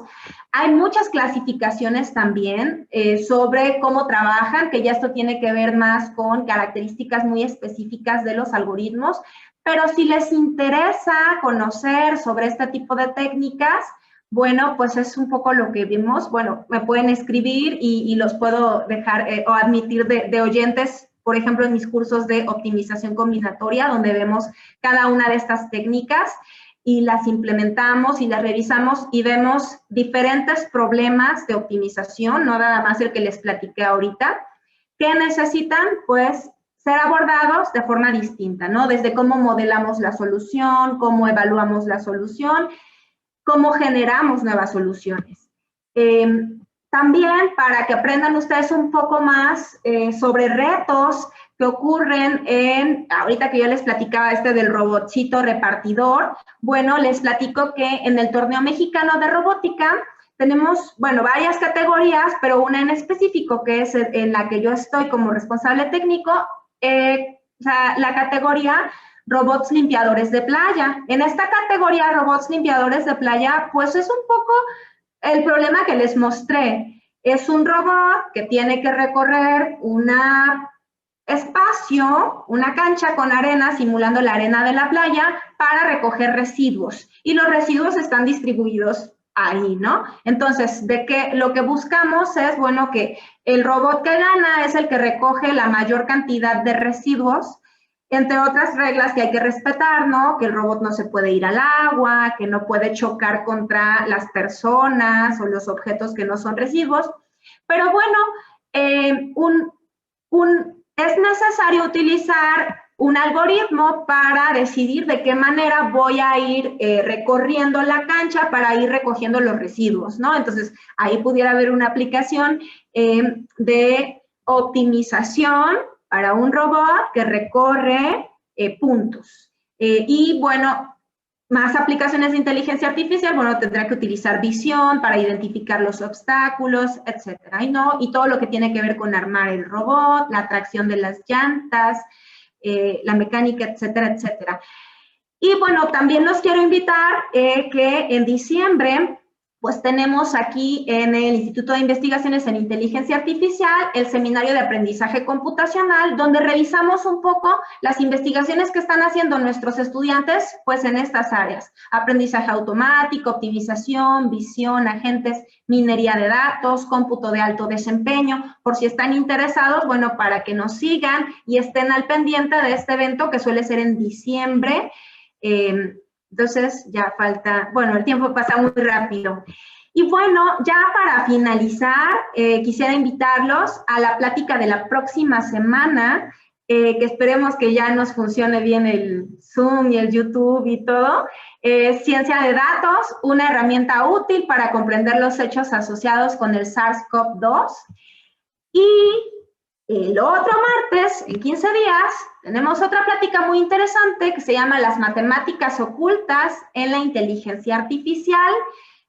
hay muchas clasificaciones también sobre cómo trabajan, que ya esto tiene que ver más con características muy específicas de los algoritmos, pero si les interesa conocer sobre este tipo de técnicas, bueno, pues es un poco lo que vimos. Bueno, me pueden escribir y los puedo dejar o admitir de oyentes, por ejemplo, en mis cursos de optimización combinatoria, donde vemos cada una de estas técnicas y las implementamos y las revisamos y vemos diferentes problemas de optimización, no nada más el que les platiqué ahorita, que necesitan, pues, ser abordados de forma distinta, ¿no? Desde cómo modelamos la solución, cómo evaluamos la solución, cómo generamos nuevas soluciones. También para que aprendan ustedes un poco más sobre retos que ocurren ahorita que yo les platicaba del robotcito repartidor, bueno, les platico que en el torneo mexicano de robótica tenemos, bueno, varias categorías, pero una en específico que es en la que yo estoy como responsable técnico, o sea, la categoría robots limpiadores de playa. En esta categoría, robots limpiadores de playa, pues es un poco el problema que les mostré. Es un robot que tiene que recorrer un espacio, una cancha con arena, simulando la arena de la playa, para recoger residuos. Y los residuos están distribuidos ahí, ¿no? Entonces, lo que buscamos es, bueno, que el robot que gana es el que recoge la mayor cantidad de residuos, entre otras reglas que hay que respetar, ¿no? Que el robot no se puede ir al agua, que no puede chocar contra las personas o los objetos que no son residuos. Pero bueno, es necesario utilizar un algoritmo para decidir de qué manera voy a ir recorriendo la cancha para ir recogiendo los residuos, ¿no? Entonces, ahí pudiera haber una aplicación de optimización para un robot que recorre puntos. Y bueno, más aplicaciones de inteligencia artificial, bueno, tendrá que utilizar visión para identificar los obstáculos, etcétera, y todo lo que tiene que ver con armar el robot, la tracción de las llantas, la mecánica, etcétera, etcétera. Y bueno, también los quiero invitar que en diciembre, pues tenemos aquí en el Instituto de Investigaciones en Inteligencia Artificial el seminario de aprendizaje computacional, donde revisamos un poco las investigaciones que están haciendo nuestros estudiantes, pues en estas áreas: aprendizaje automático, optimización, visión, agentes, minería de datos, cómputo de alto desempeño. Por si están interesados, bueno, para que nos sigan y estén al pendiente de este evento que suele ser en diciembre. Entonces ya falta, bueno, el tiempo pasa muy rápido. Y bueno, ya para finalizar, quisiera invitarlos a la plática de la próxima semana, que esperemos que ya nos funcione bien el Zoom y el YouTube y todo. Ciencia de datos, una herramienta útil para comprender los hechos asociados con el SARS-CoV-2. Y el otro martes, en 15 días, tenemos otra plática muy interesante que se llama Las matemáticas ocultas en la inteligencia artificial.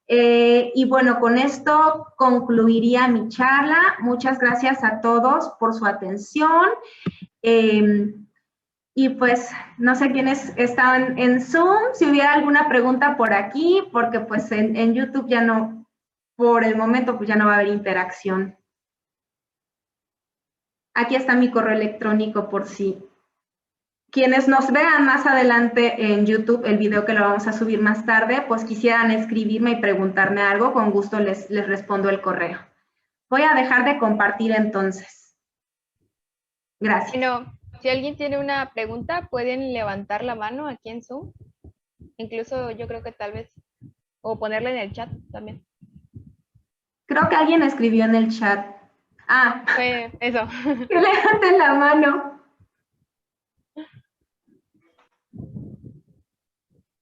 Y bueno, con esto concluiría mi charla. Muchas gracias a todos por su atención. Y pues, no sé quiénes estaban en Zoom, si hubiera alguna pregunta por aquí, porque pues en YouTube ya no, por el momento, pues ya no va a haber interacción. Aquí está mi correo electrónico por si quienes nos vean más adelante en YouTube, el video que lo vamos a subir más tarde, pues quisieran escribirme y preguntarme algo, con gusto les respondo el correo. Voy a dejar de compartir entonces. Gracias. Bueno, si alguien tiene una pregunta, pueden levantar la mano aquí en Zoom. Incluso yo creo que tal vez, o ponerla en el chat también. Creo que alguien escribió en el chat. Ah, Fue eso. que levanten la mano.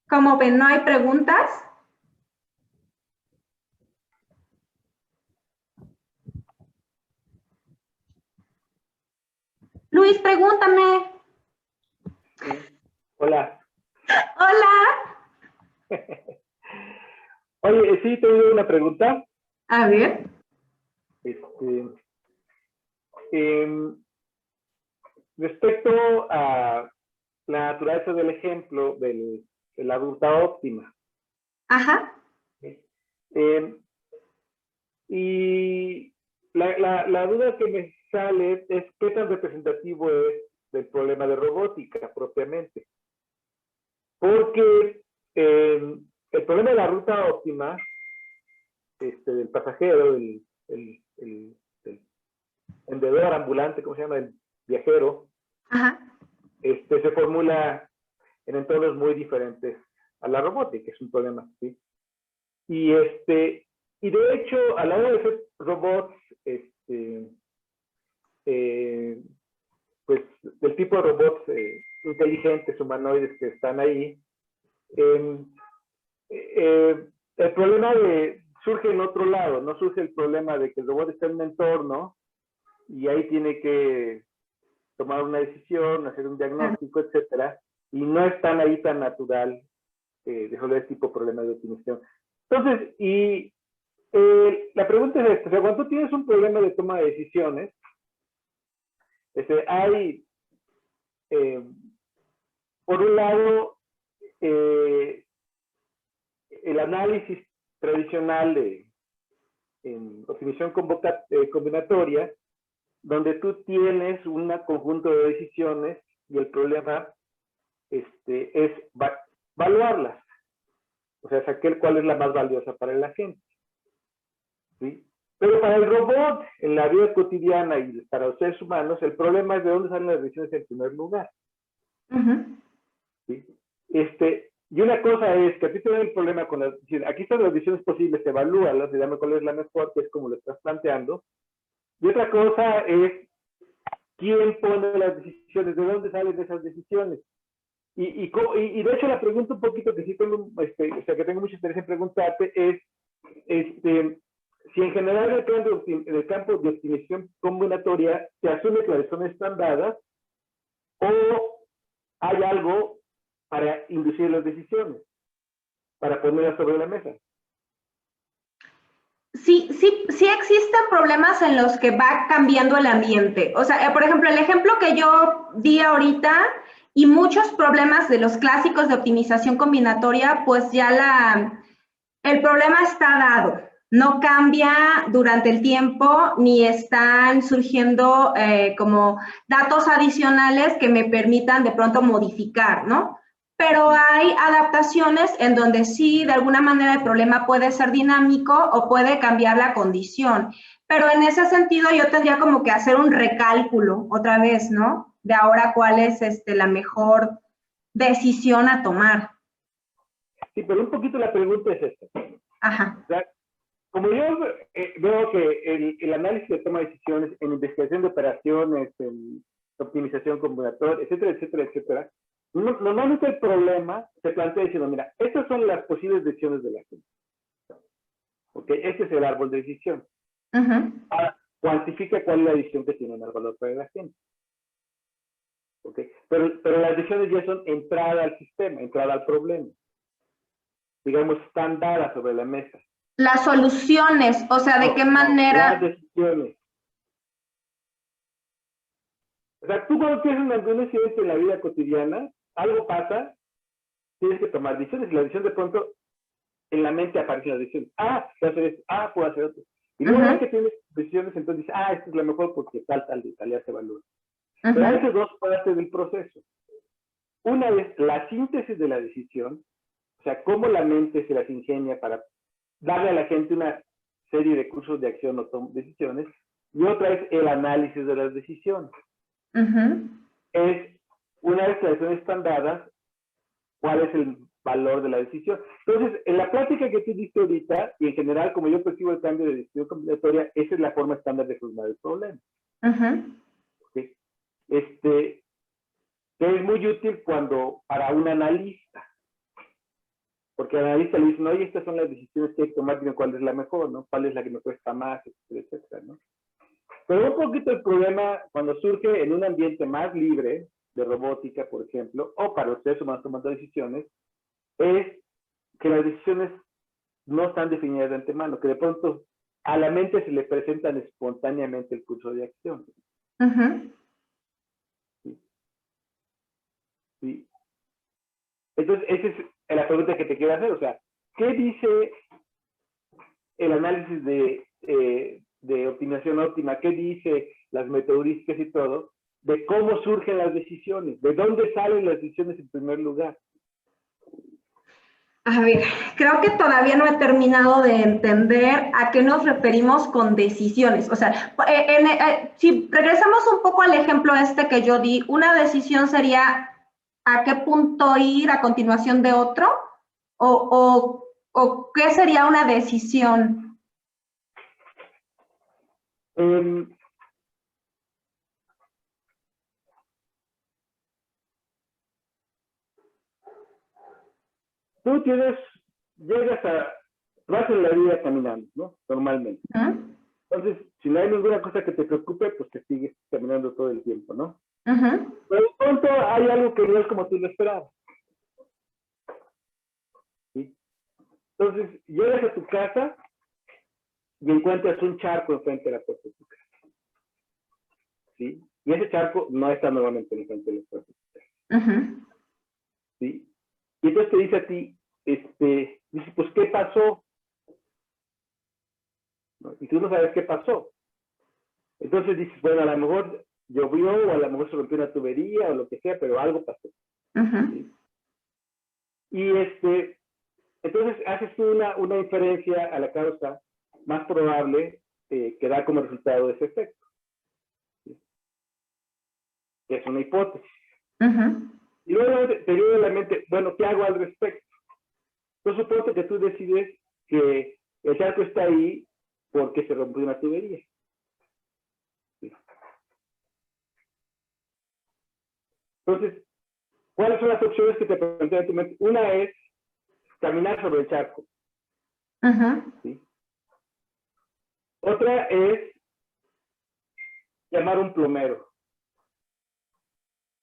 Como ven, no hay preguntas. Luis, pregúntame. Hola. Hola. Oye, sí, tengo una pregunta. A ver. Respecto a la naturaleza del ejemplo de la ruta óptima. Ajá. Y la duda que me sale es qué tan representativo es del problema de robótica propiamente. Porque el problema de la ruta óptima, del pasajero, el vendedor ambulante, ¿cómo se llama? El viajero, Ajá. se formula en entornos muy diferentes a la robótica, es un problema, ¿sí? Y de hecho, a la hora de hacer robots, pues del tipo de robots inteligentes, humanoides que están ahí, el problema surge en otro lado, no surge el problema de que el robot está en un entorno y ahí tiene que tomar una decisión, hacer un diagnóstico, etcétera, y no es tan ahí tan natural resolver este tipo de problemas de optimización. Entonces, la pregunta es esta, o sea, cuando tú tienes un problema de toma de decisiones, hay, por un lado, el análisis tradicional de optimización combinatoria, donde tú tienes un conjunto de decisiones y el problema es evaluarlas. O sea, saber cuál es la más valiosa para el agente. ¿Sí? Pero para el robot, en la vida cotidiana y para los seres humanos, el problema es de dónde salen las decisiones en primer lugar. ¿Sí? Y una cosa es que a ti te da el problema con las decisiones. Aquí están las decisiones posibles, evalúalas, dígame cuál es la mejor, que es como lo estás planteando. Y otra cosa es quién pone las decisiones, de dónde salen esas decisiones. Y de hecho la pregunta un poquito que sí tengo, o sea, que tengo mucho interés en preguntarte es, si en general en el campo de optimización combinatoria se asume que las decisiones están dadas o hay algo para inducir las decisiones, para ponerlas sobre la mesa. Sí existen problemas en los que va cambiando el ambiente. O sea, por ejemplo, el ejemplo que yo di ahorita y muchos problemas de los clásicos de optimización combinatoria, pues ya el problema está dado. No cambia durante el tiempo ni están surgiendo como datos adicionales que me permitan de pronto modificar, ¿no? Pero hay adaptaciones en donde sí, de alguna manera el problema puede ser dinámico o puede cambiar la condición. Pero en ese sentido yo tendría como que hacer un recálculo otra vez, ¿no? De ahora cuál es la mejor decisión a tomar. Sí, pero un poquito la pregunta es esta. Ajá. O sea, como yo veo que el análisis de toma de decisiones en investigación de operaciones, en optimización combinatoria, etcétera, etcétera, etcétera, normalmente el problema se plantea diciendo, mira, estas son las posibles decisiones de la gente. ¿Ok? Este es el árbol de decisión. Ahora, cuantifica cuál es la decisión que tiene el valor para la gente. ¿Ok? Pero las decisiones ya son entrada al sistema, entrada al problema. Digamos, están dadas sobre la mesa. Las soluciones, o sea, ¿de qué manera? Las decisiones. O sea, tú cuando tienes una incidente en la vida cotidiana, algo pasa, tienes que tomar decisiones, y la decisión de pronto en la mente aparecen las decisiones. Ah, puedo hacer esto, puedo hacer otro. Y luego que tienes decisiones, entonces dices, esta es la mejor porque tal ya se evalúa. Pero hay dos partes del proceso. Una es la síntesis de la decisión, o sea, cómo la mente se las ingenia para darle a la gente una serie de cursos de acción o decisiones, y otra es el análisis de las decisiones. Es, una vez que las decisiones están dadas, cuál es el valor de la decisión. Entonces, en la plática que tú diste ahorita, y en general, como yo percibo el cambio de decisión combinatoria, esa es la forma estándar de solucionar el problema. ¿Okay? Que es muy útil para un analista. Porque el analista le dice, oye, estas son las decisiones que hay que tomar, cuál es la mejor, ¿no? Cuál es la que me cuesta más, etcétera, etcétera, ¿no? Pero un poquito el problema cuando surge en un ambiente más libre, de robótica, por ejemplo, o para los seres humanos tomando decisiones, es que las decisiones no están definidas de antemano, que de pronto a la mente se le presentan espontáneamente el curso de acción. ¿Sí? ¿Sí? Entonces, esa es la pregunta que te quiero hacer. O sea, ¿qué dice el análisis de optimización óptima? ¿Qué dice las metodológicas y todo? De cómo surgen las decisiones, de dónde salen las decisiones en primer lugar. A ver, creo que todavía no he terminado de entender a qué nos referimos con decisiones. O sea, si regresamos un poco al ejemplo este que yo di, una decisión sería a qué punto ir a continuación de otro, o qué sería una decisión. Tú vas en la vida caminando, ¿no? Normalmente. Entonces, si no hay ninguna cosa que te preocupe, pues te sigues caminando todo el tiempo, ¿no? Pero de pronto hay algo que no es como tú lo esperabas. ¿Sí? Entonces, llegas a tu casa y encuentras un charco enfrente de la puerta de tu casa. ¿Sí? Y ese charco no está normalmente enfrente de la puerta de tu casa. ¿Sí? Y entonces te dice a ti, dice, pues, ¿qué pasó? ¿No? Y tú no sabes qué pasó. Entonces dices, bueno, a lo mejor llovió, o a lo mejor se rompió una tubería, o lo que sea, pero algo pasó. ¿Sí? Y entonces haces tú una inferencia a la causa más probable que da como resultado ese efecto. ¿Sí? Que es una hipótesis. Y luego te viene a la mente, bueno, ¿qué hago al respecto? Entonces supongo que tú decides que el charco está ahí porque se rompió una tubería. ¿Sí? Entonces, ¿cuáles son las opciones que te plantea en tu mente? Una es caminar sobre el charco. ¿Sí? Otra es llamar a un plomero.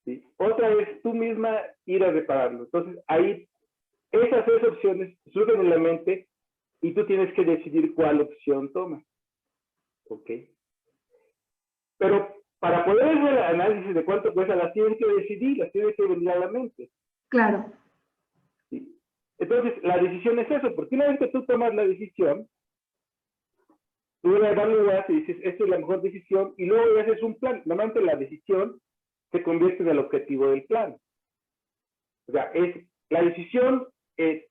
¿Sí? Otra es tú misma ir a repararlo. Entonces, ahí, esas tres opciones surgen en la mente y tú tienes que decidir cuál opción tomas. ¿Ok? Pero para poder hacer el análisis de cuánto cuesta, las tienes que decidir, las tienes que venir a la mente. Claro. ¿Sí? Entonces, la decisión es eso, porque una vez que tú tomas la decisión, tú la evalúas y dices, esta es la mejor decisión, y luego haces un plan. Normalmente la decisión se convierte en el objetivo del plan. O sea, la decisión, el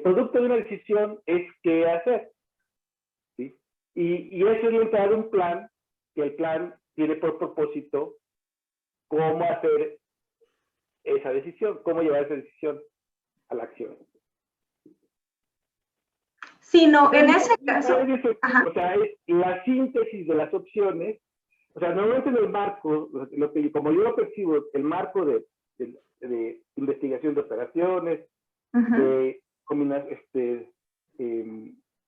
producto de una decisión es qué hacer. ¿Sí? Y eso es lo que da un plan, que el plan tiene por propósito cómo hacer esa decisión, cómo llevar esa decisión a la acción. Sí, no, en Entonces, ese caso. O sea, es la síntesis de las opciones. O sea, normalmente en el marco, como yo lo percibo, el marco de investigación de operaciones, de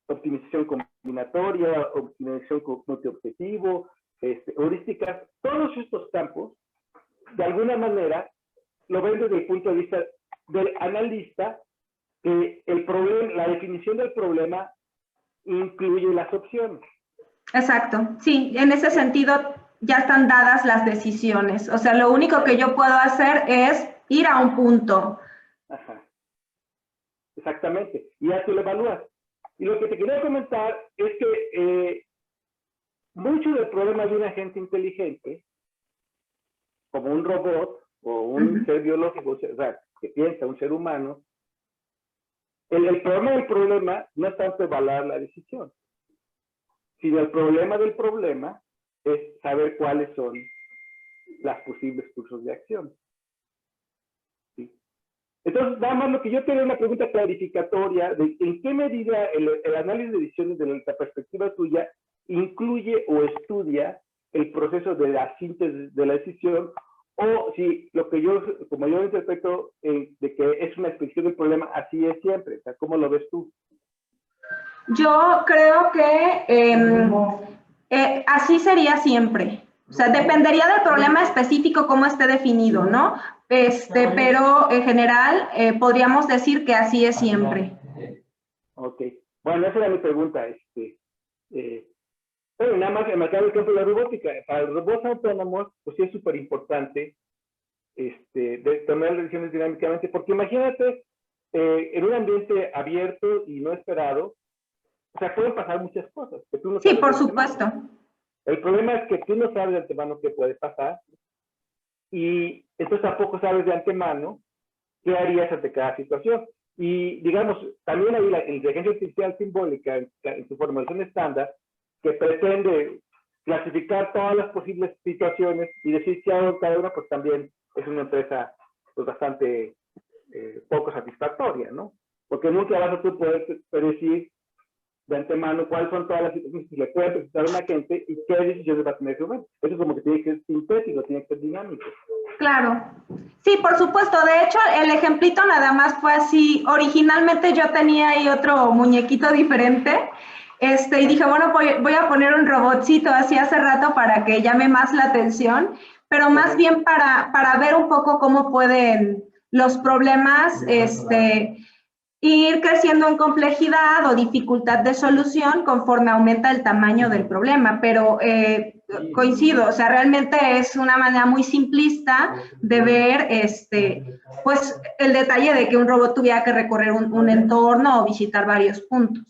optimización combinatoria, optimización multiobjetivo, heurísticas, todos estos campos, de alguna manera, lo ven desde el punto de vista del analista, que la definición del problema incluye las opciones. Exacto, sí, en ese sentido ya están dadas las decisiones. O sea, lo único que yo puedo hacer es ir a un punto. Ajá. Exactamente, y ya tú lo evalúas. Y lo que te quería comentar es que mucho del problema de un agente inteligente, como un robot o un ser biológico, o sea, que piensa, un ser humano, el problema del problema no es tanto evaluar la decisión, sino el problema del problema es saber cuáles son las posibles cursos de acción. ¿Sí? Entonces, nada más lo que yo tengo es una pregunta clarificatoria de en qué medida el análisis de decisiones desde la perspectiva tuya incluye o estudia el proceso de la síntesis de la decisión, o si lo que como yo interpreto, de que es una expresión del problema, así es siempre. O sea, ¿cómo lo ves tú? Yo creo que Así sería siempre. O sea, dependería del problema específico, cómo esté definido, ¿no? Pero en general podríamos decir que así es siempre. Ok. Bueno, esa era mi pregunta. Bueno, nada más enmarcar el campo de la robótica. Para los robots autónomos, pues sí es súper importante de tomar decisiones dinámicamente, porque imagínate, en un ambiente abierto y no esperado, o sea, pueden pasar muchas cosas. Que tú no Sí, sabes por de supuesto. antemano. El problema es que tú no sabes de antemano qué puede pasar, y entonces tampoco sabes de antemano qué harías ante cada situación. Y digamos, también hay la inteligencia artificial simbólica en su formulación estándar, que pretende clasificar todas las posibles situaciones y decir si hago cada una, pues también es una empresa pues, bastante poco satisfactoria, ¿no? Porque nunca vas a tú poder predecir de antemano cuáles son todas las situaciones que le pueden presentar a una gente y qué decisiones va a tener que tomar. Eso es como que tiene que ser sintético, tiene que ser dinámico. Claro. Sí, por supuesto. De hecho, el ejemplito nada más fue así. Originalmente yo tenía ahí otro muñequito diferente. Y dije, bueno, voy a poner un robotcito así hace rato para que llame más la atención, pero más bien para ver un poco cómo pueden los problemas ir creciendo en complejidad o dificultad de solución conforme aumenta el tamaño del problema, pero coincido, o sea, realmente es una manera muy simplista de ver pues el detalle de que un robot tuviera que recorrer un entorno o visitar varios puntos.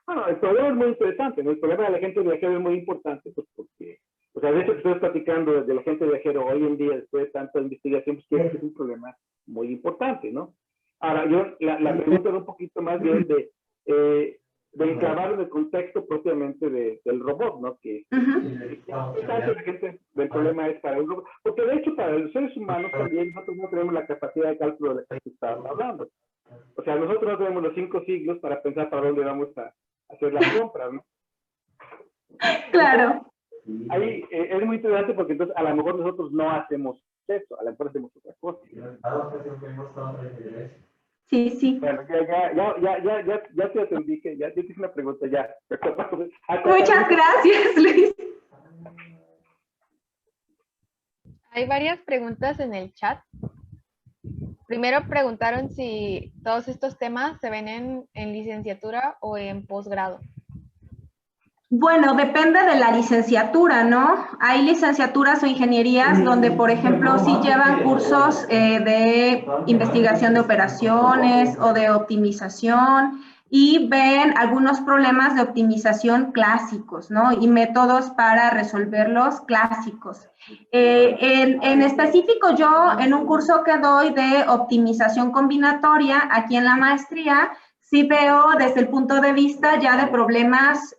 Bueno, el problema es muy interesante, ¿no? El problema de la gente viajero es muy importante, pues porque, o sea, de hecho que estoy platicando de la gente viajero hoy en día, después de tanta investigación, pues que es un problema muy importante, ¿no? Ahora, yo la pregunta era un poquito más bien de enclavar en el contexto propiamente del robot, ¿no? Que la gente del problema es para un robot, porque de hecho para los seres humanos también nosotros no tenemos la capacidad de cálculo de la que estábamos hablando. O sea, nosotros no tenemos los 5 siglos para pensar para dónde vamos a hacer las compras, ¿no? Claro. Ahí es muy interesante porque entonces a lo mejor nosotros no hacemos eso, a lo mejor hacemos otra cosa. Sí, sí. Bueno, ya te atendí, que ya te hice una pregunta, ya. Muchas gracias, Luis. Hay varias preguntas en el chat. Primero preguntaron si todos estos temas se ven en licenciatura o en posgrado. Bueno, depende de la licenciatura, ¿no? Hay licenciaturas o ingenierías donde, por ejemplo, sí llevan cursos de investigación de operaciones o de optimización y ven algunos problemas de optimización clásicos, ¿no? Y métodos para resolverlos clásicos. En específico, yo en un curso que doy de optimización combinatoria aquí en la maestría, sí veo desde el punto de vista ya de problemas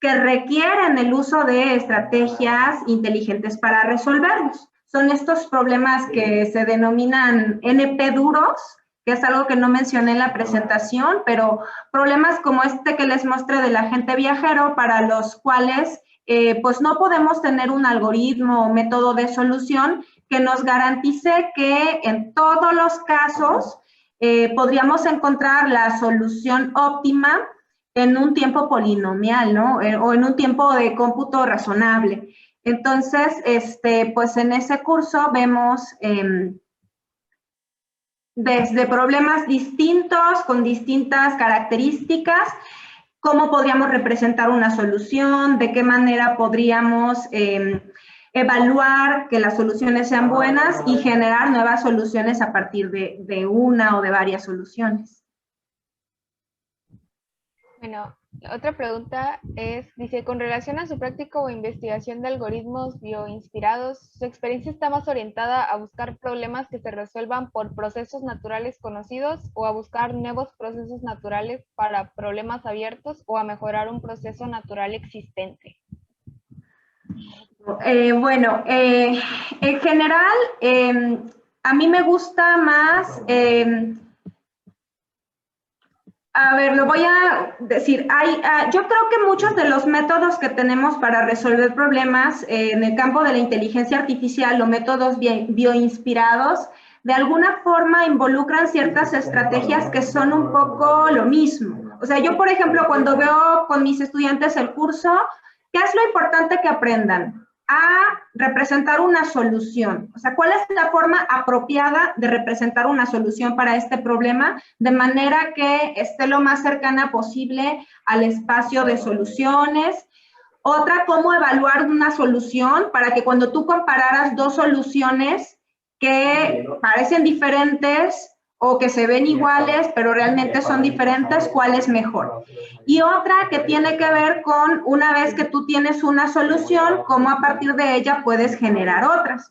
que requieren el uso de estrategias inteligentes para resolverlos. Son estos problemas que se denominan NP duros, que es algo que no mencioné en la presentación, pero problemas como este que les mostré del agente viajero, para los cuales pues no podemos tener un algoritmo o método de solución que nos garantice que en todos los casos podríamos encontrar la solución óptima en un tiempo polinomial, ¿no? O en un tiempo de cómputo razonable. Entonces, pues en ese curso vemos desde problemas distintos, con distintas características, cómo podríamos representar una solución, de qué manera podríamos evaluar que las soluciones sean buenas y generar nuevas soluciones a partir de una o de varias soluciones. Bueno, la otra pregunta dice, con relación a su práctica o investigación de algoritmos bioinspirados, ¿su experiencia está más orientada a buscar problemas que se resuelvan por procesos naturales conocidos o a buscar nuevos procesos naturales para problemas abiertos o a mejorar un proceso natural existente? Bueno, en general, a mí me gusta más... a ver, lo voy a decir. Yo creo que muchos de los métodos que tenemos para resolver problemas en el campo de la inteligencia artificial o métodos bioinspirados, de alguna forma involucran ciertas estrategias que son un poco lo mismo. O sea, yo, por ejemplo, cuando veo con mis estudiantes el curso, ¿Qué es lo importante que aprendan? A representar una solución. O sea, ¿cuál es la forma apropiada de representar una solución para este problema? De manera que esté lo más cercana posible al espacio de soluciones. Otra, cómo evaluar una solución para que cuando tú compararas dos soluciones que parecen diferentes o que se ven iguales, pero realmente son diferentes, ¿cuál es mejor? Y otra que tiene que ver con, una vez que tú tienes una solución, cómo a partir de ella puedes generar otras.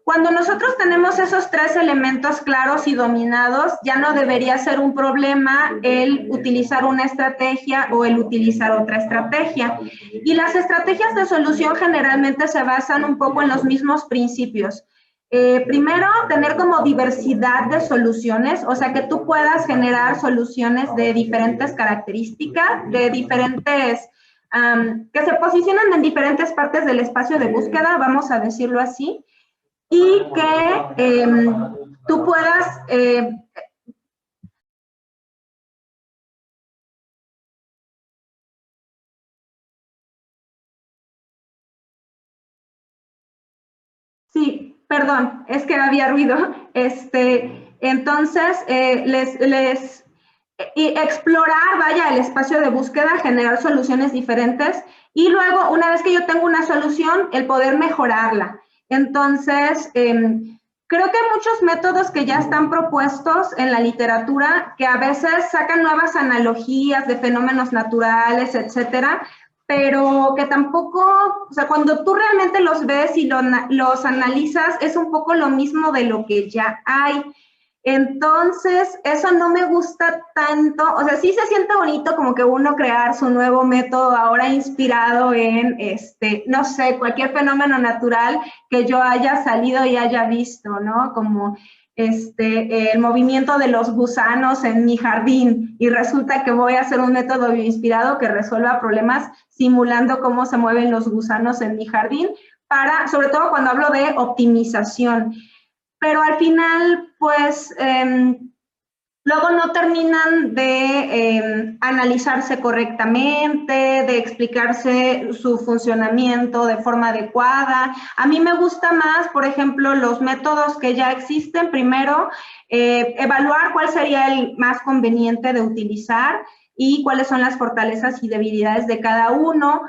Cuando nosotros tenemos esos tres elementos claros y dominados, ya no debería ser un problema el utilizar una estrategia o el utilizar otra estrategia. Y las estrategias de solución generalmente se basan un poco en los mismos principios. Primero, tener como diversidad de soluciones, o sea, que tú puedas generar soluciones de diferentes características, de diferentes, que se posicionan en diferentes partes del espacio de búsqueda, vamos a decirlo así, y que tú puedas sí, perdón, es que había ruido. Entonces, y explorar, vaya, el espacio de búsqueda, generar soluciones diferentes y luego, una vez que yo tengo una solución, el poder mejorarla. Entonces, creo que hay muchos métodos que ya están propuestos en la literatura que a veces sacan nuevas analogías de fenómenos naturales, etcétera, pero que tampoco, o sea, cuando tú realmente los ves y los analizas, es un poco lo mismo de lo que ya hay. Entonces, eso no me gusta tanto, o sea, sí se siente bonito como que uno crear su nuevo método ahora inspirado en, no sé, cualquier fenómeno natural que yo haya salido y haya visto, ¿no? Como el movimiento de los gusanos en mi jardín y resulta que voy a hacer un método bioinspirado que resuelva problemas simulando cómo se mueven los gusanos en mi jardín, sobre todo cuando hablo de optimización. Pero al final, pues, luego no terminan de analizarse correctamente, de explicarse su funcionamiento de forma adecuada. A mí me gusta más, por ejemplo, los métodos que ya existen. Primero, evaluar cuál sería el más conveniente de utilizar y cuáles son las fortalezas y debilidades de cada uno.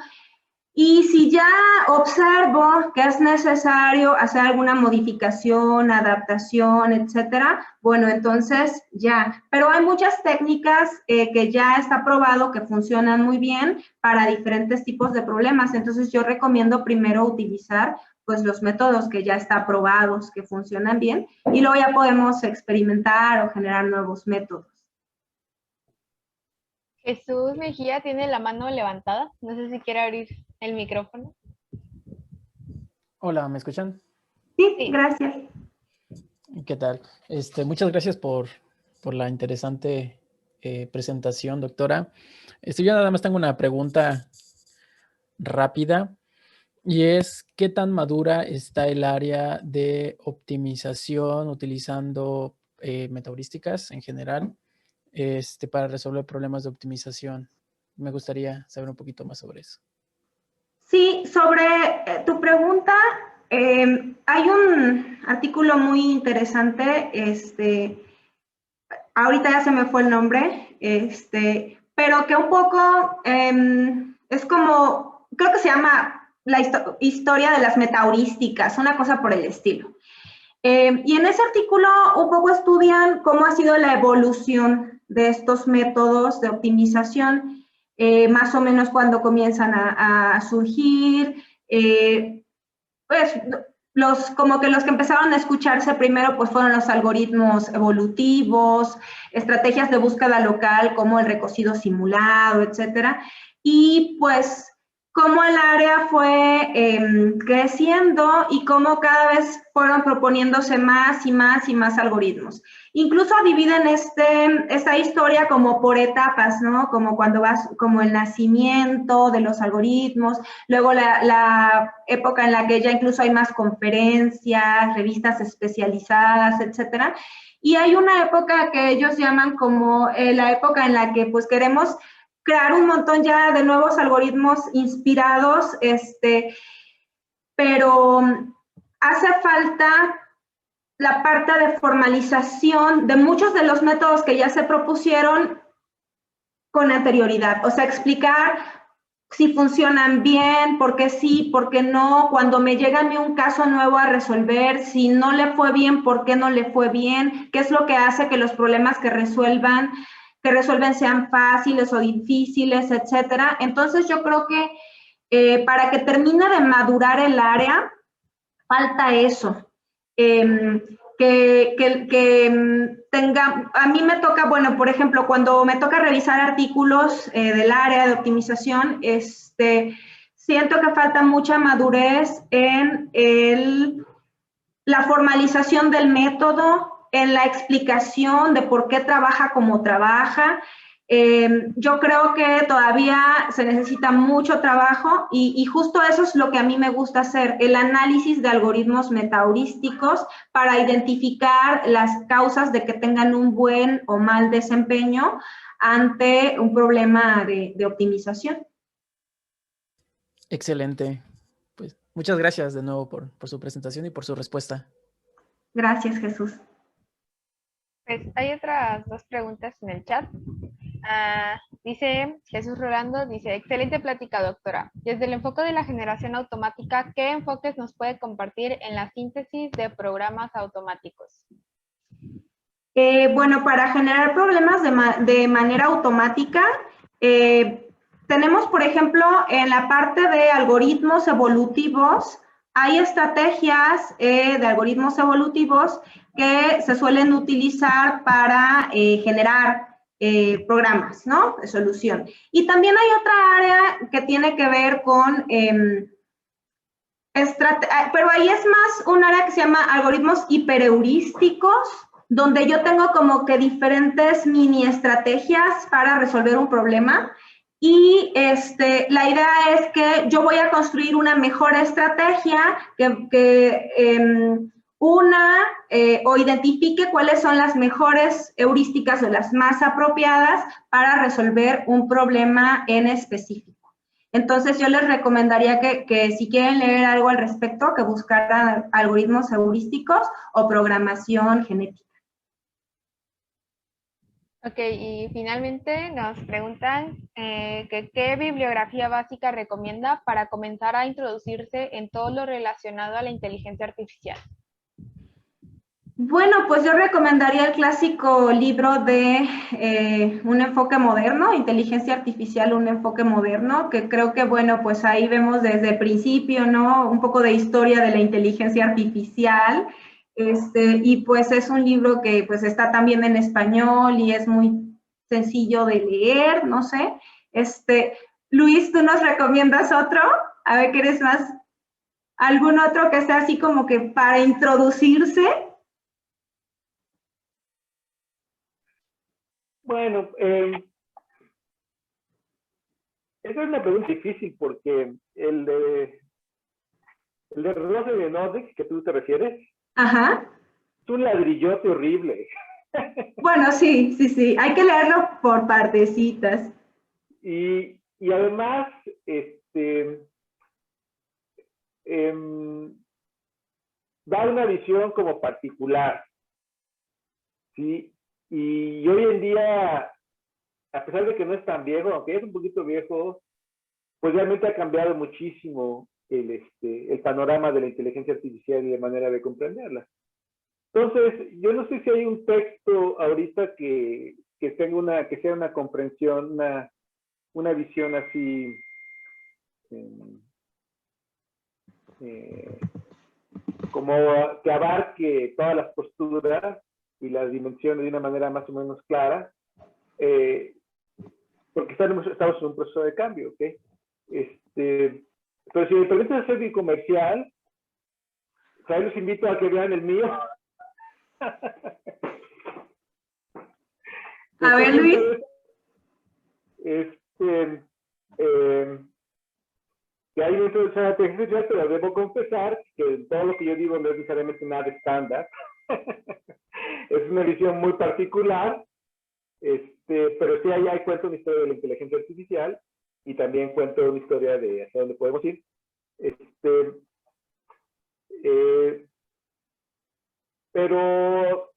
Y si ya observo que es necesario hacer alguna modificación, adaptación, etcétera, bueno, entonces ya. Pero hay muchas técnicas que ya está probado que funcionan muy bien para diferentes tipos de problemas. Entonces yo recomiendo primero utilizar pues los métodos que ya están probados, que funcionan bien, y luego ya podemos experimentar o generar nuevos métodos. Jesús Mejía tiene la mano levantada. No sé si quiere abrir el micrófono. Hola, ¿me escuchan? Sí, gracias. ¿Qué tal? Muchas gracias por la interesante presentación, doctora. Yo nada más tengo una pregunta rápida y es, ¿qué tan madura está el área de optimización utilizando metaheurísticas en general para resolver problemas de optimización? Me gustaría saber un poquito más sobre eso. Sí, sobre tu pregunta, hay un artículo muy interesante, ahorita ya se me fue el nombre, pero que un poco es como, creo que se llama la historia de las metaheurísticas, una cosa por el estilo. Y en ese artículo un poco estudian cómo ha sido la evolución de estos métodos de optimización, más o menos cuando comienzan a surgir, pues como que los que empezaron a escucharse primero pues fueron los algoritmos evolutivos, estrategias de búsqueda local como el recocido simulado, etcétera, y pues cómo el área fue creciendo y cómo cada vez fueron proponiéndose más y más y más algoritmos. Incluso dividen esta historia como por etapas, ¿no? Como cuando vas, como el nacimiento de los algoritmos, luego la época en la que ya incluso hay más conferencias, revistas especializadas, etcétera. Y hay una época que ellos llaman como la época en la que pues queremos crear un montón ya de nuevos algoritmos inspirados, pero hace falta la parte de formalización de muchos de los métodos que ya se propusieron con anterioridad. O sea, explicar si funcionan bien, por qué sí, por qué no, cuando me llega a mí un caso nuevo a resolver, si no le fue bien, por qué no le fue bien, qué es lo que hace que los problemas que resuelven sean fáciles o difíciles, etcétera. Entonces yo creo que para que termine de madurar el área, falta eso. A mí me toca, bueno, por ejemplo, cuando me toca revisar artículos del área de optimización, siento que falta mucha madurez en la formalización del método, en la explicación de por qué trabaja como trabaja. Yo creo que todavía se necesita mucho trabajo y justo eso es lo que a mí me gusta hacer, el análisis de algoritmos metaheurísticos para identificar las causas de que tengan un buen o mal desempeño ante un problema de optimización. Excelente. Pues muchas gracias de nuevo por su presentación y por su respuesta. Gracias, Jesús. Pues hay otras dos preguntas en el chat. Dice Jesús Rolando, dice, excelente plática, doctora. Desde el enfoque de la generación automática, ¿qué enfoques nos puede compartir en la síntesis de programas automáticos? Bueno, para generar problemas de manera automática, tenemos, por ejemplo, en la parte de algoritmos evolutivos, hay estrategias de algoritmos evolutivos que se suelen utilizar para generar programas, ¿no? De solución. Y también hay otra área que tiene que ver con, pero ahí es más un área que se llama algoritmos hiperheurísticos, donde yo tengo como que diferentes mini estrategias para resolver un problema. Y la idea es que yo voy a construir una mejor estrategia o identifique cuáles son las mejores heurísticas o las más apropiadas para resolver un problema en específico. Entonces, yo les recomendaría que si quieren leer algo al respecto, que buscaran algoritmos heurísticos o programación genética. Ok, y finalmente nos preguntan que qué bibliografía básica recomienda para comenzar a introducirse en todo lo relacionado a la inteligencia artificial. Bueno, pues yo recomendaría el clásico libro de Un enfoque moderno, Inteligencia Artificial, un enfoque moderno, que creo que, bueno, pues ahí vemos desde el principio, ¿no? Un poco de historia de la inteligencia artificial, y pues es un libro que pues está también en español y es muy sencillo de leer, no sé. Luis, ¿tú nos recomiendas otro? A ver, ¿quieres más? ¿Algún otro que sea así como que para introducirse? Bueno, esa es una pregunta difícil porque el de Rose de Nordic, que tú te refieres, ajá, es un ladrillote horrible. Bueno, sí, hay que leerlo por partecitas. Y además, da una visión como particular, ¿sí? Y hoy en día, a pesar de que no es tan viejo, aunque es un poquito viejo, pues realmente ha cambiado muchísimo el panorama de la inteligencia artificial y de manera de comprenderla. Entonces, yo no sé si hay un texto ahorita que sea una comprensión, una visión así como que abarque todas las posturas y las dimensiones de una manera más o menos clara, porque estamos en un proceso de cambio, ¿ok? Pero si me permiten hacer mi comercial, pues los invito a que vean el mío. A ver, Luis. Que hay una introducción a la inteligencia artificial, pero debo confesar que todo lo que yo digo no es necesariamente nada estándar. Es una visión muy particular. pero sí ahí cuento una historia de la inteligencia artificial y también cuento una historia de hacia dónde podemos ir. Pero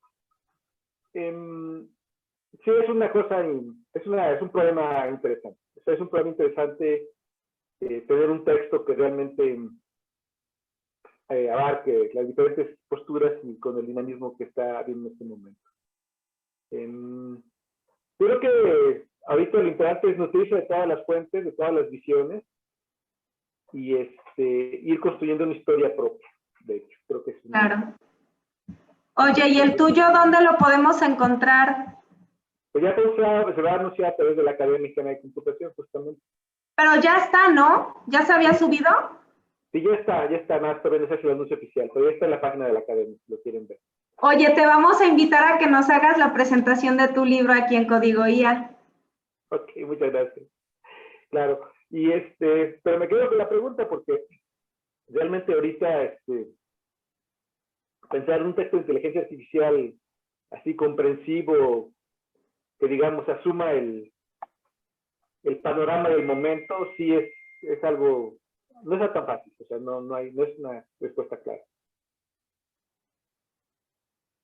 sí es una cosa, es un problema interesante. O sea, es un problema interesante tener un texto que realmente abarque las diferentes posturas y con el dinamismo que está habiendo en este momento. Yo creo que ahorita lo importante es nutrirse de todas las fuentes, de todas las visiones y ir construyendo una historia propia. De hecho, creo que es Claro. Oye, ¿y el tuyo dónde lo podemos encontrar? Pues ya se va a anunciar a través de la Academia Mexicana de Computación, justamente. Pero ya está, ¿no? ¿Ya se había subido? Sí, ya está, más todavía no se hace el anuncio oficial, pero ya está en la página de la Academia, si lo quieren ver. Oye, te vamos a invitar a que nos hagas la presentación de tu libro aquí en Código IA. Ok, muchas gracias. Claro, y pero me quedo con la pregunta porque realmente ahorita pensar en un texto de inteligencia artificial así comprensivo, que digamos asuma el panorama del momento, sí es algo, no es tan fácil, o sea, no es una respuesta clara.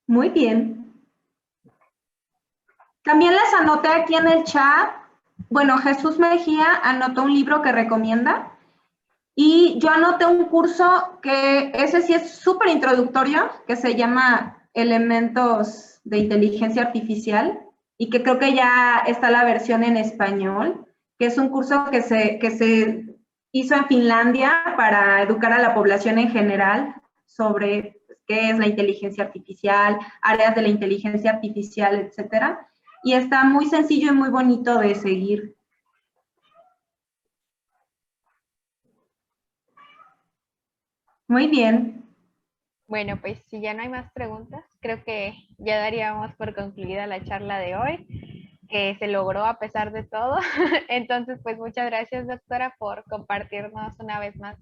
Muy bien. También les anoté aquí en el chat, bueno, Jesús Mejía anotó un libro que recomienda y yo anoté un curso que ese sí es súper introductorio, que se llama Elementos de Inteligencia Artificial y que creo que ya está la versión en español, que es un curso que se hizo en Finlandia para educar a la población en general sobre qué es la inteligencia artificial, áreas de la inteligencia artificial, etcétera. Y está muy sencillo y muy bonito de seguir. Muy bien. Bueno, pues si ya no hay más preguntas, creo que ya daríamos por concluida la charla de hoy, que se logró a pesar de todo. Entonces, pues muchas gracias, doctora, por compartirnos una vez más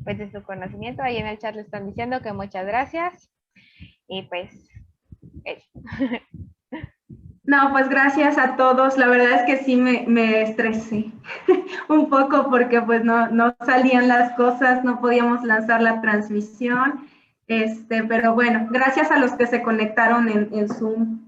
pues, de su conocimiento. Ahí en el chat le están diciendo que muchas gracias. Y pues, eso. No, pues gracias a todos. La verdad es que sí me estresé un poco porque pues no salían las cosas, no podíamos lanzar la transmisión. Pero bueno, gracias a los que se conectaron en Zoom.